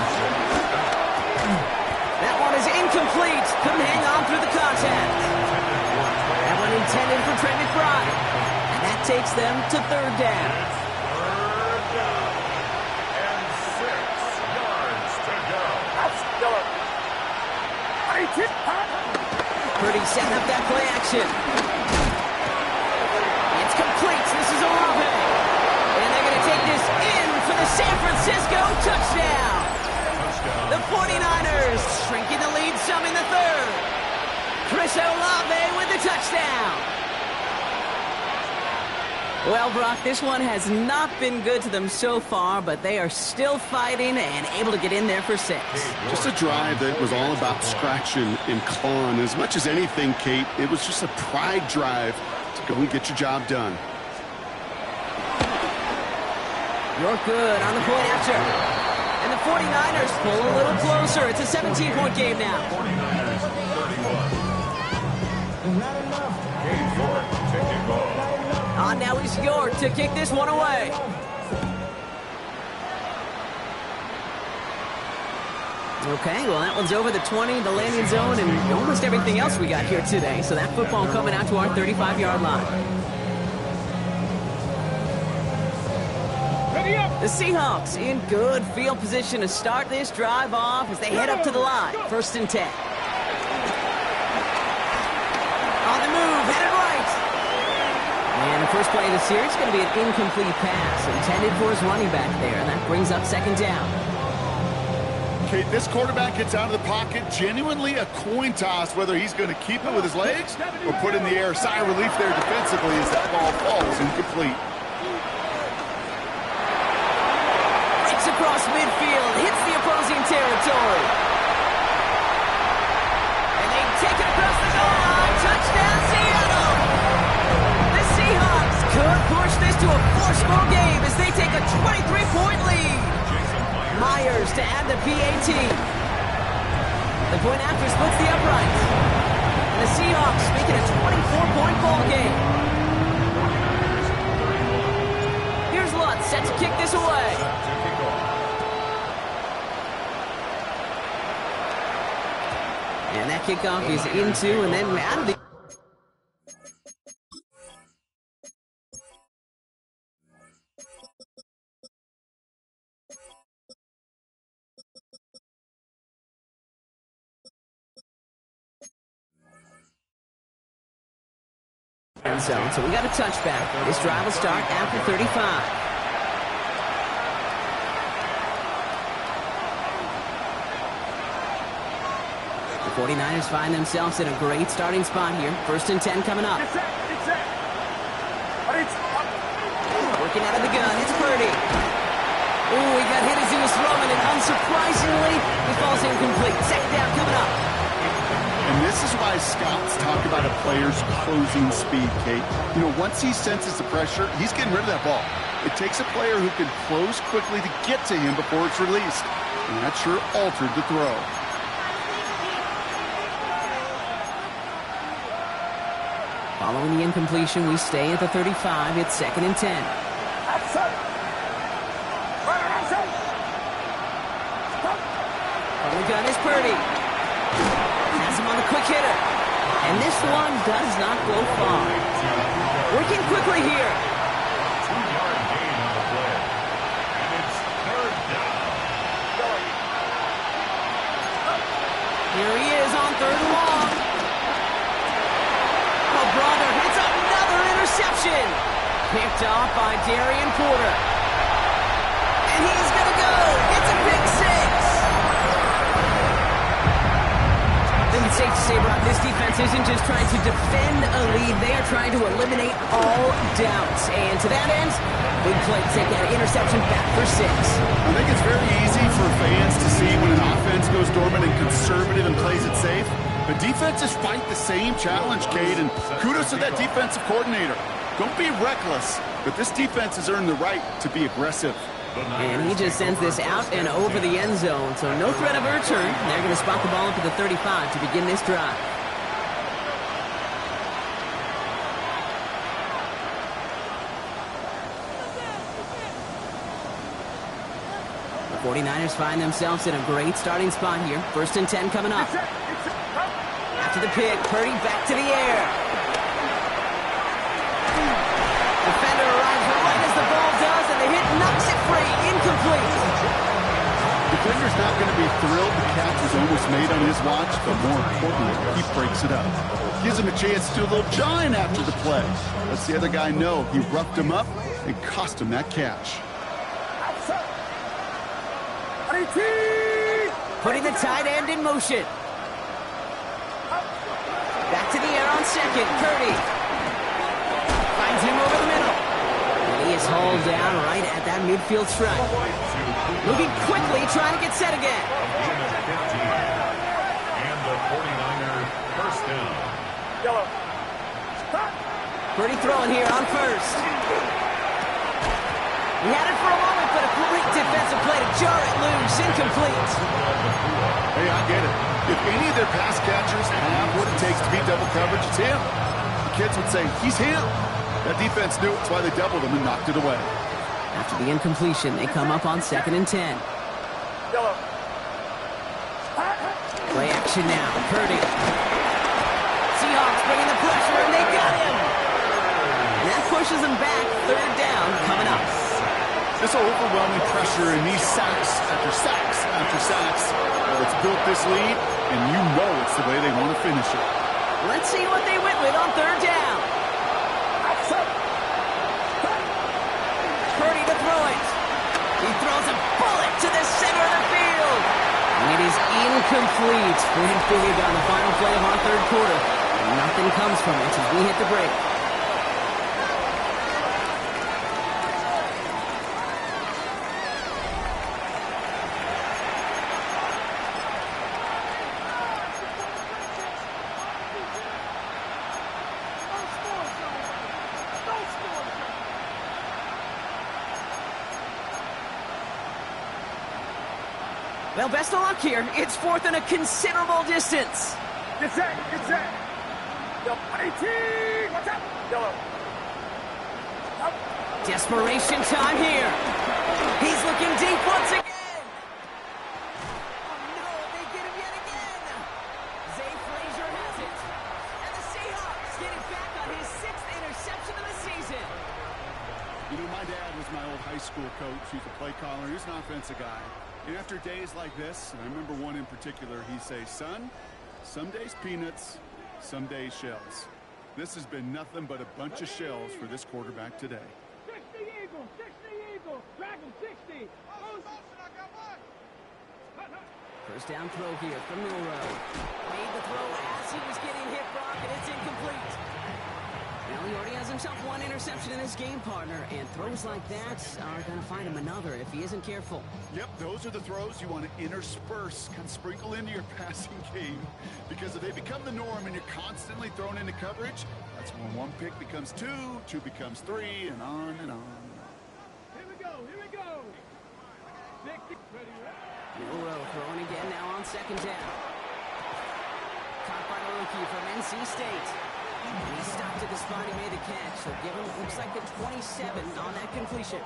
Speaker 1: That one is incomplete. Couldn't hang on through the contact. That one intended for Trey McBride. And that takes them to third down.
Speaker 4: Third down. And 6 yards to go.
Speaker 1: Purdy setting up that play action. It's complete. This is Olave. And they're going to take this in for the San Francisco touchdown. The 49ers shrinking the lead some in the third. Chris Olave with the touchdown. Well, Brock, this one has not been good to them so far, but they are still fighting and able to get in there for 6.
Speaker 2: Just a drive that was all about scratching and clawing. As much as anything, Kate, it was just a pride drive to go and get your job done.
Speaker 1: You're good on the point after. And the 49ers pull a little closer. It's a 17-point game now.
Speaker 4: 49ers 31. Cade York to kick off.
Speaker 1: On now is York to kick this one away. Okay, well, that one's over the 20, the landing zone, and almost everything else we got here today. So that football coming out to our 35-yard line. The Seahawks in good field position to start this drive off as they head up to the line. First and 10. On the move, headed right. And the first play of the series is going to be an incomplete pass intended for his running back there, and that brings up second down.
Speaker 2: Kate, this quarterback gets out of the pocket, genuinely a coin toss whether he's going to keep it with his legs or put in the air. Sigh of relief there defensively as that ball falls incomplete.
Speaker 1: Breaks across midfield, hits the opposing territory. And they take it across the goal line. Touchdown, Seattle! The Seahawks could push this to a 4-score game as they take a 23-point lead. Myers to add the PAT. The point after splits the uprights. And the Seahawks make it a 24-point ball game. Here's Lutz set to kick this away. And that kickoff is into and then out of the... end zone. So we got a touchback. This drive will start after 35. The 49ers find themselves in a great starting spot here. First and 10 coming up. Working out of the gun. It's Purdy. Ooh, he got hit as he was throwing, and unsurprisingly, he falls incomplete. Second down coming up.
Speaker 2: And this is why wise scouts talk about a player's closing speed, Kate. You know, once he senses the pressure, he's getting rid of that ball. It takes a player who can close quickly to get to him before it's released. And that sure altered the throw.
Speaker 1: Following the incompletion, we stay at the 35. It's 2nd and 10. The gun is Purdy. Has him on the quick hitter. And this one does not go far. Working quickly here.
Speaker 4: 2-yard gain on the play. And it's 3rd down.
Speaker 1: Here he is on 3rd and long. Oh, brother, it's another interception. Picked off by Darian Porter. And he's going to go. It's a big 6. I think it's safe to say, Brock, this defense isn't just trying to defend a lead. They are trying to eliminate all doubts. And to that end, big play to take that interception back for 6.
Speaker 2: I think it's very easy for fans to see when an offense goes dormant and conservative and plays it safe. But defenses fight the same challenge, Cade, and kudos to that defensive coordinator. Don't be reckless, but this defense has earned the right to be aggressive.
Speaker 1: And he just sends this out and over the end zone. So no threat of a return. They're going to spot the ball up at the 35 to begin this drive. The 49ers find themselves in a great starting spot here. 1st and 10 coming up. After the pick, Purdy back to the air. Defender arrives right as the ball does, and the hit knocks it free. Incomplete.
Speaker 2: Defender's not going to be thrilled the catch was almost made on his watch, but more importantly, he breaks it up. Gives him a chance to do a little jawing after the play. Lets the other guy know he roughed him up and cost him that catch.
Speaker 1: Putting the tight end in motion. Back to the air on 2nd. Purdy finds him over the middle. And he is hauled down right at that midfield stripe. Moving quickly, trying to get set again.
Speaker 4: And the 49ers 1st down.
Speaker 1: Purdy throwing here on 1st. He had it for a moment, but a great defensive play to jar it loose. Incomplete.
Speaker 2: Hey, I get it. If any of their pass catchers have what it takes to beat double coverage, it's him. The kids would say, he's him. That defense knew it. That's why they doubled him and knocked it away.
Speaker 1: After the incompletion, they come up on 2nd and 10. Play action now. Purdy. Seahawks bringing the pressure, and they got him. And that pushes them back. 3rd down coming up.
Speaker 2: This overwhelming pressure and these sacks after sacks after sacks, well, it's built this lead, and you know it's the way they want to finish it.
Speaker 1: Let's see what they went with on 3rd down. Purdy to throw it. He throws a bullet to the center of the field. And it is incomplete. Fred figured on the final play of our 3rd quarter. And nothing comes from it as we hit the break. Well, best of luck here. It's 4th and a considerable distance.
Speaker 3: Get set, get set. 18, what's up?
Speaker 1: Desperation time here. He's looking deep once again. Oh, no, they get him yet again. Zay Frazier has it. And the Seahawks getting back on his 6th interception of the season.
Speaker 2: You know, my dad was my old high school coach. He's a play caller. He was an offensive guy. And after days like this, and I remember one in particular, he'd say, son, some days peanuts, some days shells. This has been nothing but a bunch of shells for this quarterback today.
Speaker 3: 60 Eagles, 60 Eagles, drag him 60.
Speaker 1: First down throw here from Milroe. Made the throw as he was getting hit, Brock, and it's incomplete. Well, he already has himself one interception in this game, partner, and throws like that are going to find him another if he isn't careful.
Speaker 2: Yep, those are the throws you want to intersperse, kind of sprinkle into your passing game, because if they become the norm and you're constantly thrown into coverage, that's when one pick becomes two, two becomes three, and on and on.
Speaker 3: Here we go, here we go.
Speaker 1: Milroe throwing again now on second down. Caught by the rookie from NC State. And he stopped at the spot he made the catch. So give him, looks like a 27 on that completion.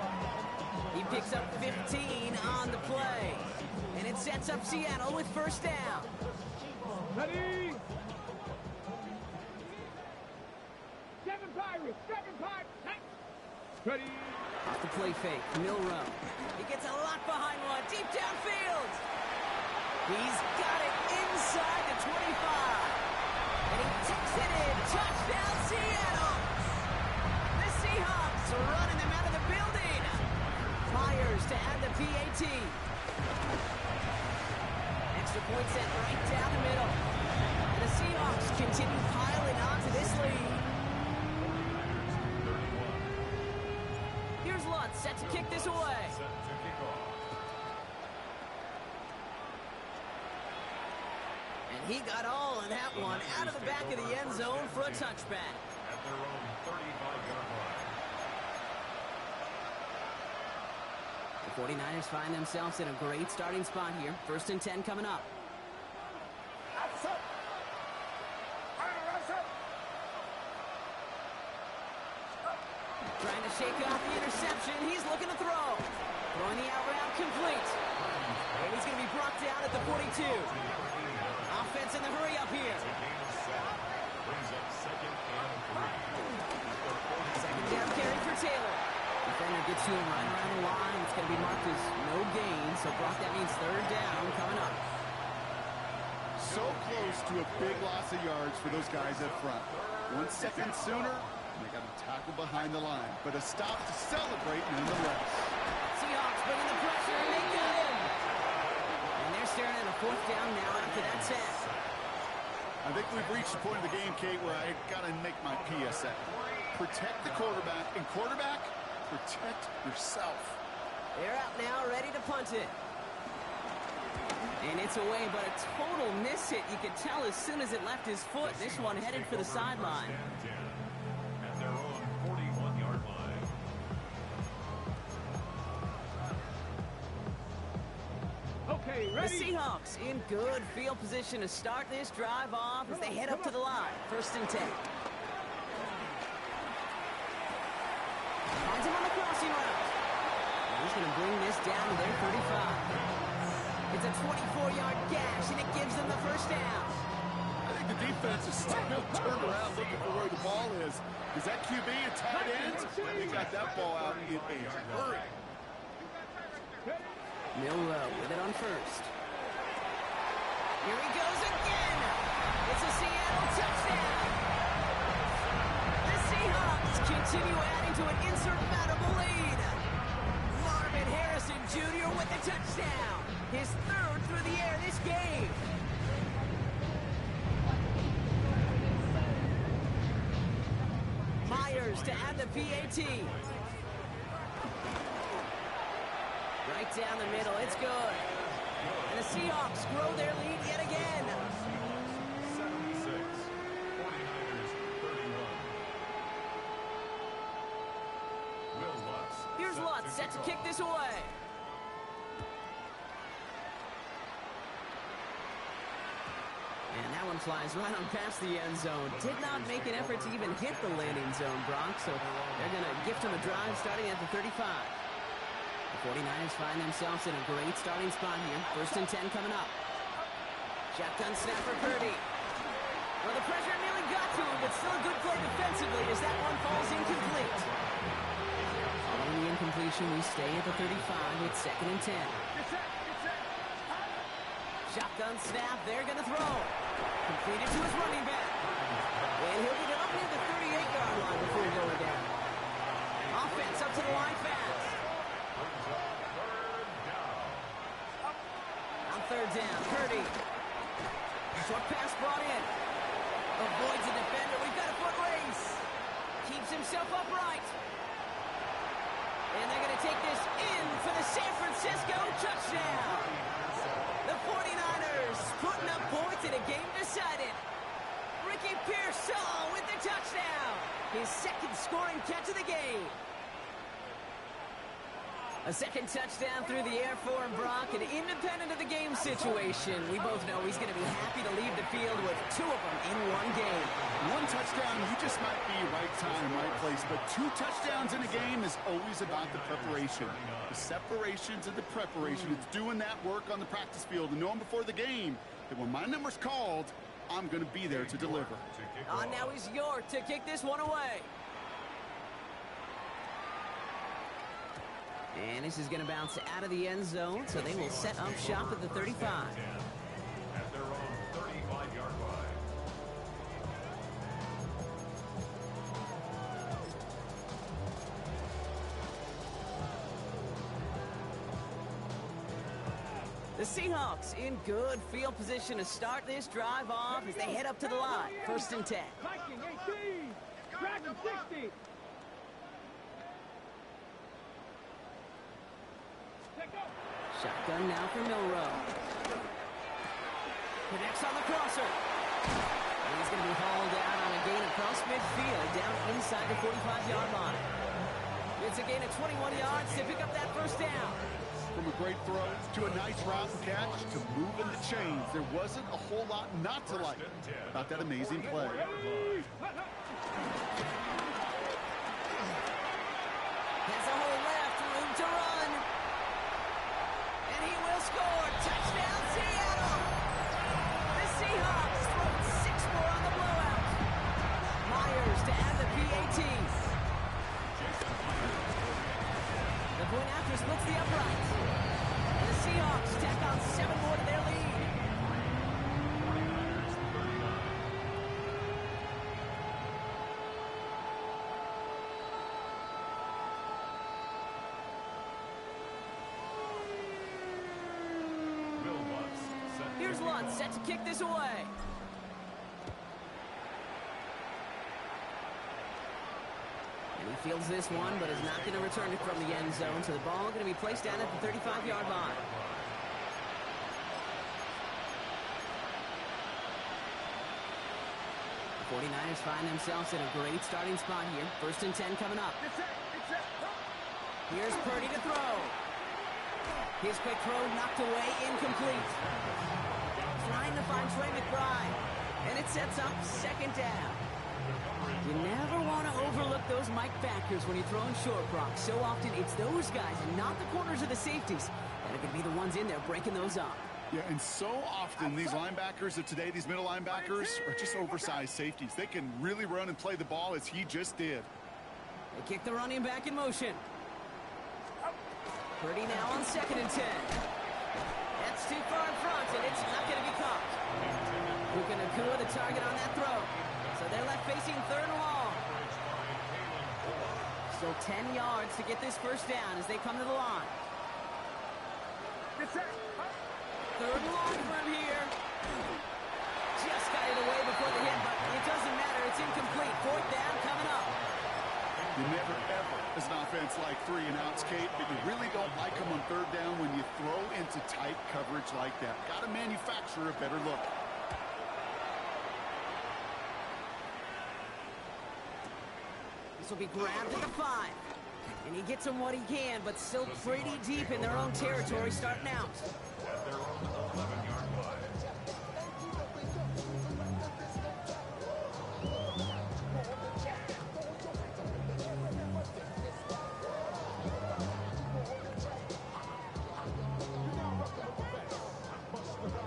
Speaker 1: He picks up 15 on the play. And it sets up Seattle with first down.
Speaker 3: Ready? Seven Pirates, ready?
Speaker 1: Off the play fake, Milroe. He gets a lot behind one, deep downfield. He's got it inside the 25. And he takes it in. Touchdown, Seattle. The Seahawks are running them out of the building. Myers to add the PAT. Extra point set right down the middle. And the Seahawks continue piling onto this lead. Here's Lutz set to kick this away.
Speaker 4: Set to kick off.
Speaker 1: And he got all of that one out of the back of the end zone for a touchback.
Speaker 4: At their own 35-yard line.
Speaker 1: The 49ers find themselves in a great starting spot here. 1st and 10 coming up.
Speaker 3: That's up. That's up.
Speaker 1: Trying to shake off the interception. He's looking to throw. Throwing the out route complete. And he's going to be brought down at the 42. Offense in the hurry up here.
Speaker 4: Brings up 2nd and 3.
Speaker 1: Second down carry for Taylor. Defender gets to him right around the line. It's going to be marked as no gain. So, Brock, that means 3rd down coming up.
Speaker 2: So close to a big loss of yards for those guys up front. 1 second sooner, and they got to tackle behind the line. But a stop to celebrate nonetheless.
Speaker 1: Seahawks bringing the pressure, and they got him. And they're staring at a 4th down now after that set.
Speaker 2: I think we've reached the point of the game, Kate, where I got to make my PSA. Protect the quarterback, and quarterback, protect yourself.
Speaker 1: They're out now, ready to punt it. And it's away, but a total miss hit. You could tell as soon as it left his foot. This one headed for the sideline.
Speaker 4: At their own 41-yard line.
Speaker 3: Okay,
Speaker 1: The
Speaker 3: ready?
Speaker 1: Seahawks in good field position to start this drive off as they head up to the line. 1st and 10. Finds him on the crossing route. And he's going to bring this down to their 35. It's a 24-yard gash, and it gives them the first down.
Speaker 2: I think the defense is still turned around looking for where the ball is. Is that QB and tight ends? They got that ball out in a hurry.
Speaker 1: Milroe with it on 1st. Here he goes again. It's a Seattle touchdown. The Seahawks continue adding to an insurmountable lead. Marvin Harrison Jr. with the touchdown. His 3rd through the air this game. Myers to add the PAT. Right down the middle, it's good. And the Seahawks grow their lead yet again.
Speaker 4: 7-6. 49ers 31. Will Lutz.
Speaker 1: Here's Lutz set to kick this away. And that one flies right on past the end zone. Did not make an effort to even hit the landing zone, Brock. So they're going to gift him a drive starting at the 35. The 49ers find themselves in a great starting spot here. 1st and 10 coming up. Shotgun snap for Purdy. Well, the pressure nearly got to him, but still a good play defensively as that one falls incomplete. Following the incompletion, we stay at the 35 with 2nd and 10. Shotgun snap, they're going to throw. Completed to his running back. And he'll get it up near the 38-yard line before going down. Offense up to the line fast. On 3rd down, Purdy. Short pass brought in. Avoids a defender. We've got a foot race. himself upright. And they're going to take this in for the San Francisco touchdown. The 49ers putting up points in a game decided. Ricky Pearsall with the touchdown. His second scoring catch of the game. A second touchdown through the air for Brock, and independent of the game situation, we both know he's going to be happy to leave the field with two of them in one game.
Speaker 2: One touchdown, you just might be right time, right place, but two touchdowns in a game is always about the preparation. The separations and the preparation. It's doing that work on the practice field and knowing before the game that when my number's called, I'm going to be there to deliver.
Speaker 1: Now he's York to kick this one away. And this is going to bounce out of the end zone, so they will set up shop at the 35.
Speaker 4: At their own 35-yard line.
Speaker 1: The Seahawks in good field position to start this drive off as they head up to the line. 1st and 10.
Speaker 3: Viking 18, Dragon 60.
Speaker 1: Shotgun now for Milroe. Connects on the crosser. And he's going to be hauled out on a gain across midfield down inside the 45-yard line. It's a gain of 21 yards to pick up that first down.
Speaker 2: From a great throw to a nice route and catch to moving the chains, there wasn't a whole lot not to like about that amazing play.
Speaker 1: Has a hole left, room to run. And he will score. Touchdown, Seattle. The Seahawks throw 6 more on the blowout. Myers to add the PAT. The point after splits the upright. And the Seahawks tack on 7 more to their lead. Here's Lutz set to kick this away. And he fields this one, but is not going to return it from the end zone. So the ball going to be placed down at the 35-yard line. The 49ers find themselves in a great starting spot here. 1st and 10 coming up. Here's Purdy to throw. His quick throw knocked away, incomplete. Trying to find Trey McBride. And it sets up 2nd down. You never want to overlook those Mike backers when you're throwing short, Brock. So often it's those guys and not the corners or the safeties that are going to be the ones in there breaking those up.
Speaker 2: Yeah, and so often these linebackers of today, these middle linebackers, are just oversized safeties. They can really run and play the ball as he just did.
Speaker 1: They kick the running back in motion. Purdy now on 2nd and 10. That's too far in front, and it's not going to be caught. Puka Nacua the target on that throw. So they're left facing 3rd and long. Still 10 yards to get this first down as they come to the line. 3rd and long from here. Just got it away before the hit, but it doesn't matter. It's incomplete. 4th down coming up.
Speaker 2: You never, ever, as an offense, like 3 and outs, Kate, but you really don't like them on 3rd down when you throw into tight coverage like that. Got to manufacture a better look.
Speaker 1: This will be grabbed at the 5. And he gets him what he can, but still pretty deep in their own territory starting out.
Speaker 4: At their own 11-yard line.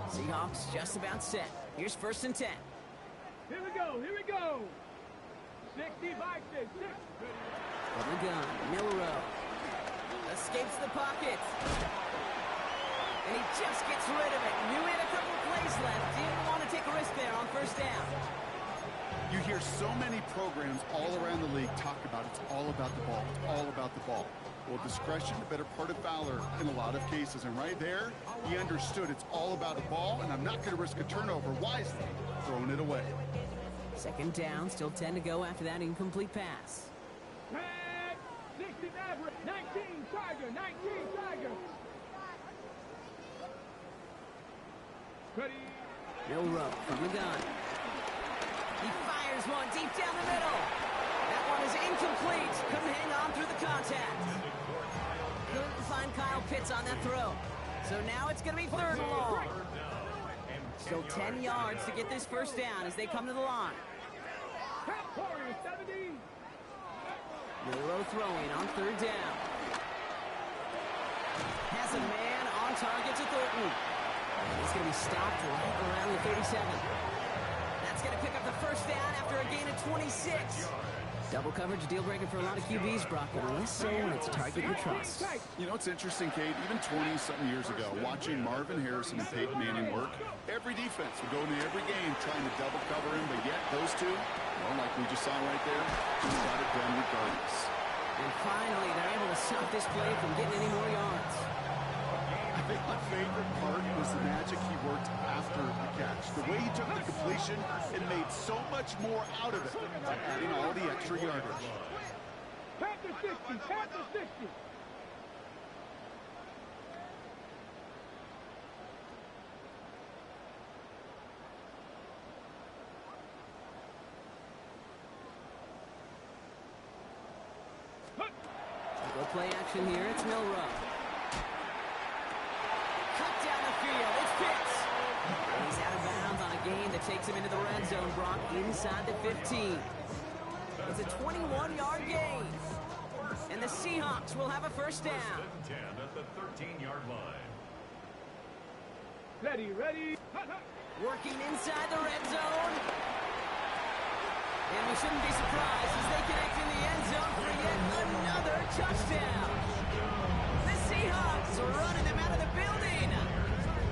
Speaker 1: Seahawks just about set. Here's 1st and 10.
Speaker 3: Here we go, here we go. 65, 6.
Speaker 1: From the gun, Milroe. Escapes the pocket. And he just gets rid of it. Knew he had a couple plays left. Didn't want to take a risk there on 1st down.
Speaker 2: You hear so many programs all around the league talk about it's all about the ball. It's all about the ball. Well, discretion, the better part of valor in a lot of cases. And right there, he understood it's all about the ball, and I'm not going to risk a turnover wisely, throwing it away.
Speaker 1: 2nd down, still 10 to go after that incomplete pass.
Speaker 3: Batting average, 19 Tiger, 19 Tiger. Ready.
Speaker 1: Milroe from the gun. He fires one deep down the middle. That one is incomplete. Couldn't hang on through the contact. Couldn't find Kyle Pitts on that throw. So now it's going to be third and long. So 10 yards to get this first down as they come to the line.
Speaker 3: Top corner, 70.
Speaker 1: Milroe throwing on third down. Has a man on target to Thornton. He's going to be stopped right around the 37. That's going to pick up the first down after a gain of 26. Double coverage deal breaker for a lot of QBs, Brock, but less so when it's a target you trust.
Speaker 2: You know, it's interesting, Kate, even 20-something years ago, watching Marvin Harrison and Peyton Manning work, every defense would go into every game trying to double cover him, but yet those two, well, like we just saw right there, just got it done regardless.
Speaker 1: And finally, they're able to stop this play from getting any more yards.
Speaker 2: I think my favorite part was the magic he worked after the catch. The way he took the completion and made so much more out of it by adding all the extra yardage.
Speaker 3: Panther 60, Panther 60.
Speaker 1: Go play action here. It's Milroe. He's out of bounds on a gain that takes him into the red zone, Brock, inside the 15. It's a 21-yard gain. And the Seahawks will have a first down.
Speaker 4: 10 at the 13-yard line.
Speaker 3: Ready, ready.
Speaker 1: Working inside the red zone. And we shouldn't be surprised as they connect in the end zone for yet another touchdown. The Seahawks are running them out of the building.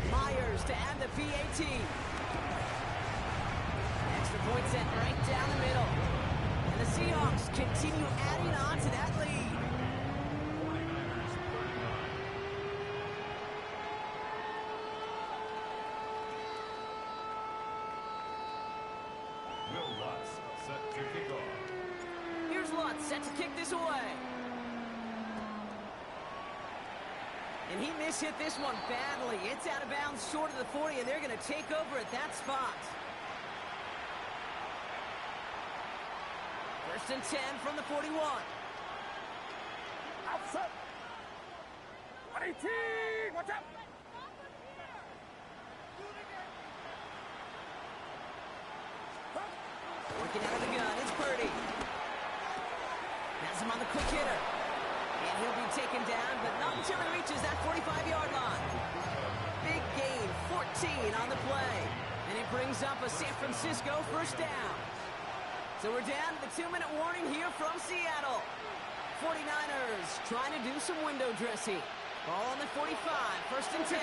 Speaker 1: Myers to add the PAT. Extra point set right down the middle. And the Seahawks continue adding on to that lead.
Speaker 4: 49ers 39. Will Lutz set to kick off.
Speaker 1: Here's Lutz set to kick this away. And he mishit this one badly. It's out of bounds short of the 40, and they're going to take over at that spot. First and 10 from the 41.
Speaker 3: Outside. 118. Watch out.
Speaker 1: Working out of the gun. It's Purdy. Has him on the quick hitter. And he'll be taken down, but not until he reaches that 45-yard line. Big gain, 14 on the play. And it brings up a San Francisco first down. So we're down to the 2-minute warning here from Seattle. 49ers trying to do some window dressing. Ball on the 45, first and 10.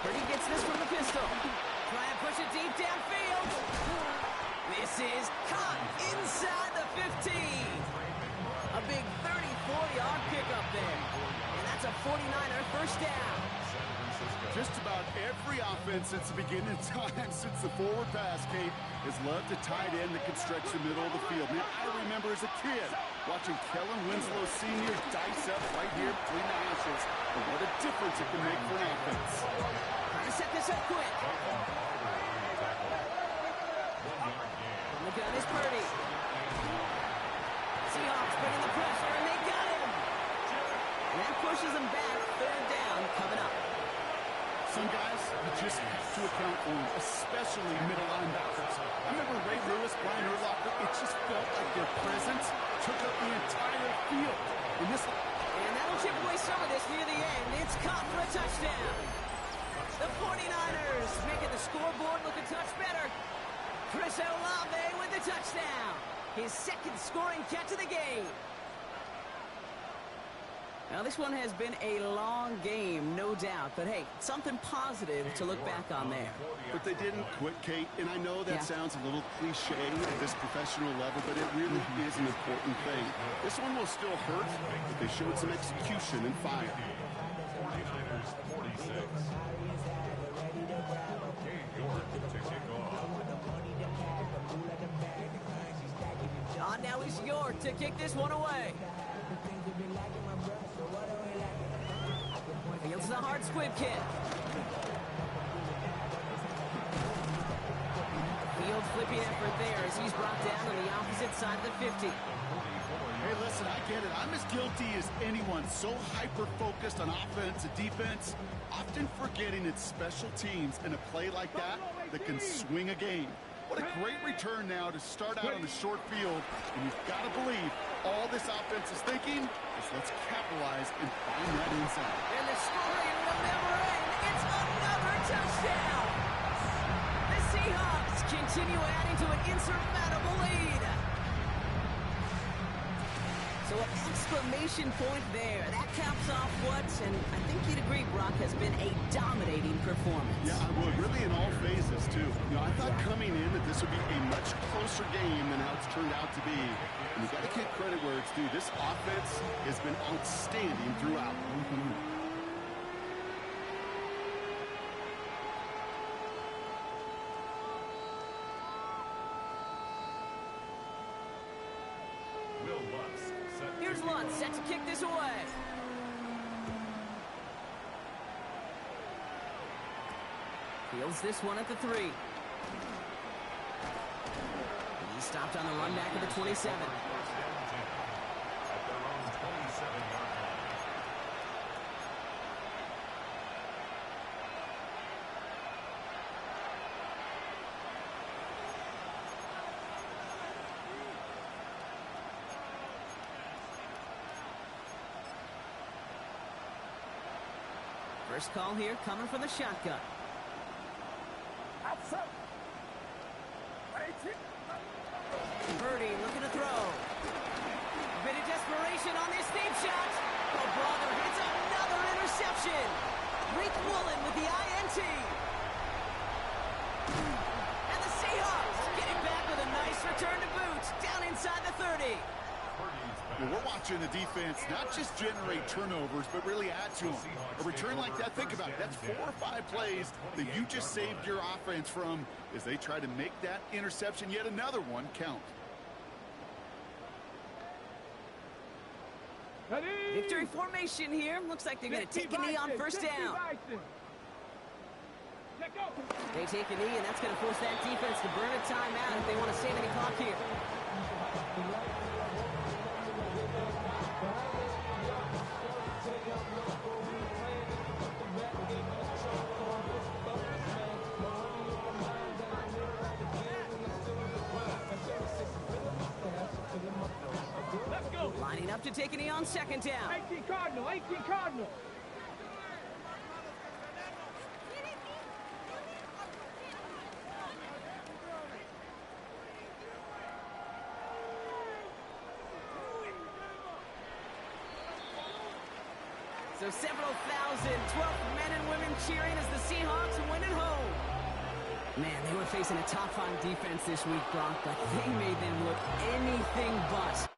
Speaker 1: Purdy gets this from the pistol. Trying to push it deep downfield. This is caught inside the 15. A big 34-yard pickup there. And that's a 49er first down.
Speaker 2: Just about every offense since the beginning of time, since the forward pass, Kate, has loved a tight end that can stretch the middle of the field. Man, I remember as a kid watching Kellen Winslow Sr. dice up right here between the hashes. And what a difference it can make for an offense.
Speaker 1: Trying to set this up quick. And the gun is Purdy. Seahawks bringing the pressure, and they got him. And that pushes them back. Third down coming up.
Speaker 2: Some guys you just have to account for, especially middle linebackers. I remember Ray Lewis, Brian Urlacher, it just felt like their presence took up the entire field.
Speaker 1: And that'll chip away some of this near the end. It's caught for a touchdown. The 49ers making the scoreboard look a touch better. Chris Olave with the touchdown. His second scoring catch of the game. Now, this one has been a long game, no doubt. But, hey, something positive to look back on there.
Speaker 2: But they didn't quit, Kate. And I know that sounds a little cliche at this professional level, but it really is an important thing. This one will still hurt, but they showed some execution and fire.
Speaker 4: 49ers 46. Cade York to kick off.
Speaker 1: On spot. Now is York to kick this one away. Fields the hard squib kick. Field flipping effort there as he's brought down on the opposite side of the 50.
Speaker 2: Hey, listen, I get it. I'm as guilty as anyone. So hyper-focused on offense and defense, often forgetting it's special teams in a play like that that can swing a game. What a great return now to start out on the short field. And you've got to believe all this offense is thinking is let's capitalize and find that inside.
Speaker 1: And the story will never end. It's another touchdown. The Seahawks continue adding to an insurmountable lead. So an exclamation point there. That caps off what, and I think you'd agree, Brock, has been a dominating performance.
Speaker 2: Yeah, I would. Really in all phases, too. You know, I thought coming in that this would be a much closer game than how it's turned out to be. And you've got to give credit where it's due. This offense has been outstanding throughout.
Speaker 1: Here's Lutz set to kick this away. Fields this one at the 3. He stopped on the run back at the 27.
Speaker 4: At their own 27-yard line.
Speaker 1: First call here coming from the shotgun.
Speaker 3: Outside.
Speaker 1: Purdy looking to throw. A bit of desperation on this deep shot. Oh, brother, it's another interception. Rick Woolen with the INT. And the Seahawks get it back with a nice return to boot. Down inside the 30.
Speaker 2: Well, we're watching the defense not just generate turnovers, but really add to them. A return like that, think about it. That's 4 or 5 plays that you just saved your offense from as they try to make that interception, yet another one, count.
Speaker 1: Victory formation here. Looks like they're going to take a knee on first down. They take a knee, and that's going to force that defense to burn a timeout if they want to save any clock here.
Speaker 3: Let's go.
Speaker 1: Lining up to take a knee on second down.
Speaker 3: 18 Cardinal, 18 Cardinal.
Speaker 1: So several thousand 12th men and women cheering as the Seahawks win at home. Man, they were facing a top 5 defense this week, Brock, but they made them look anything but.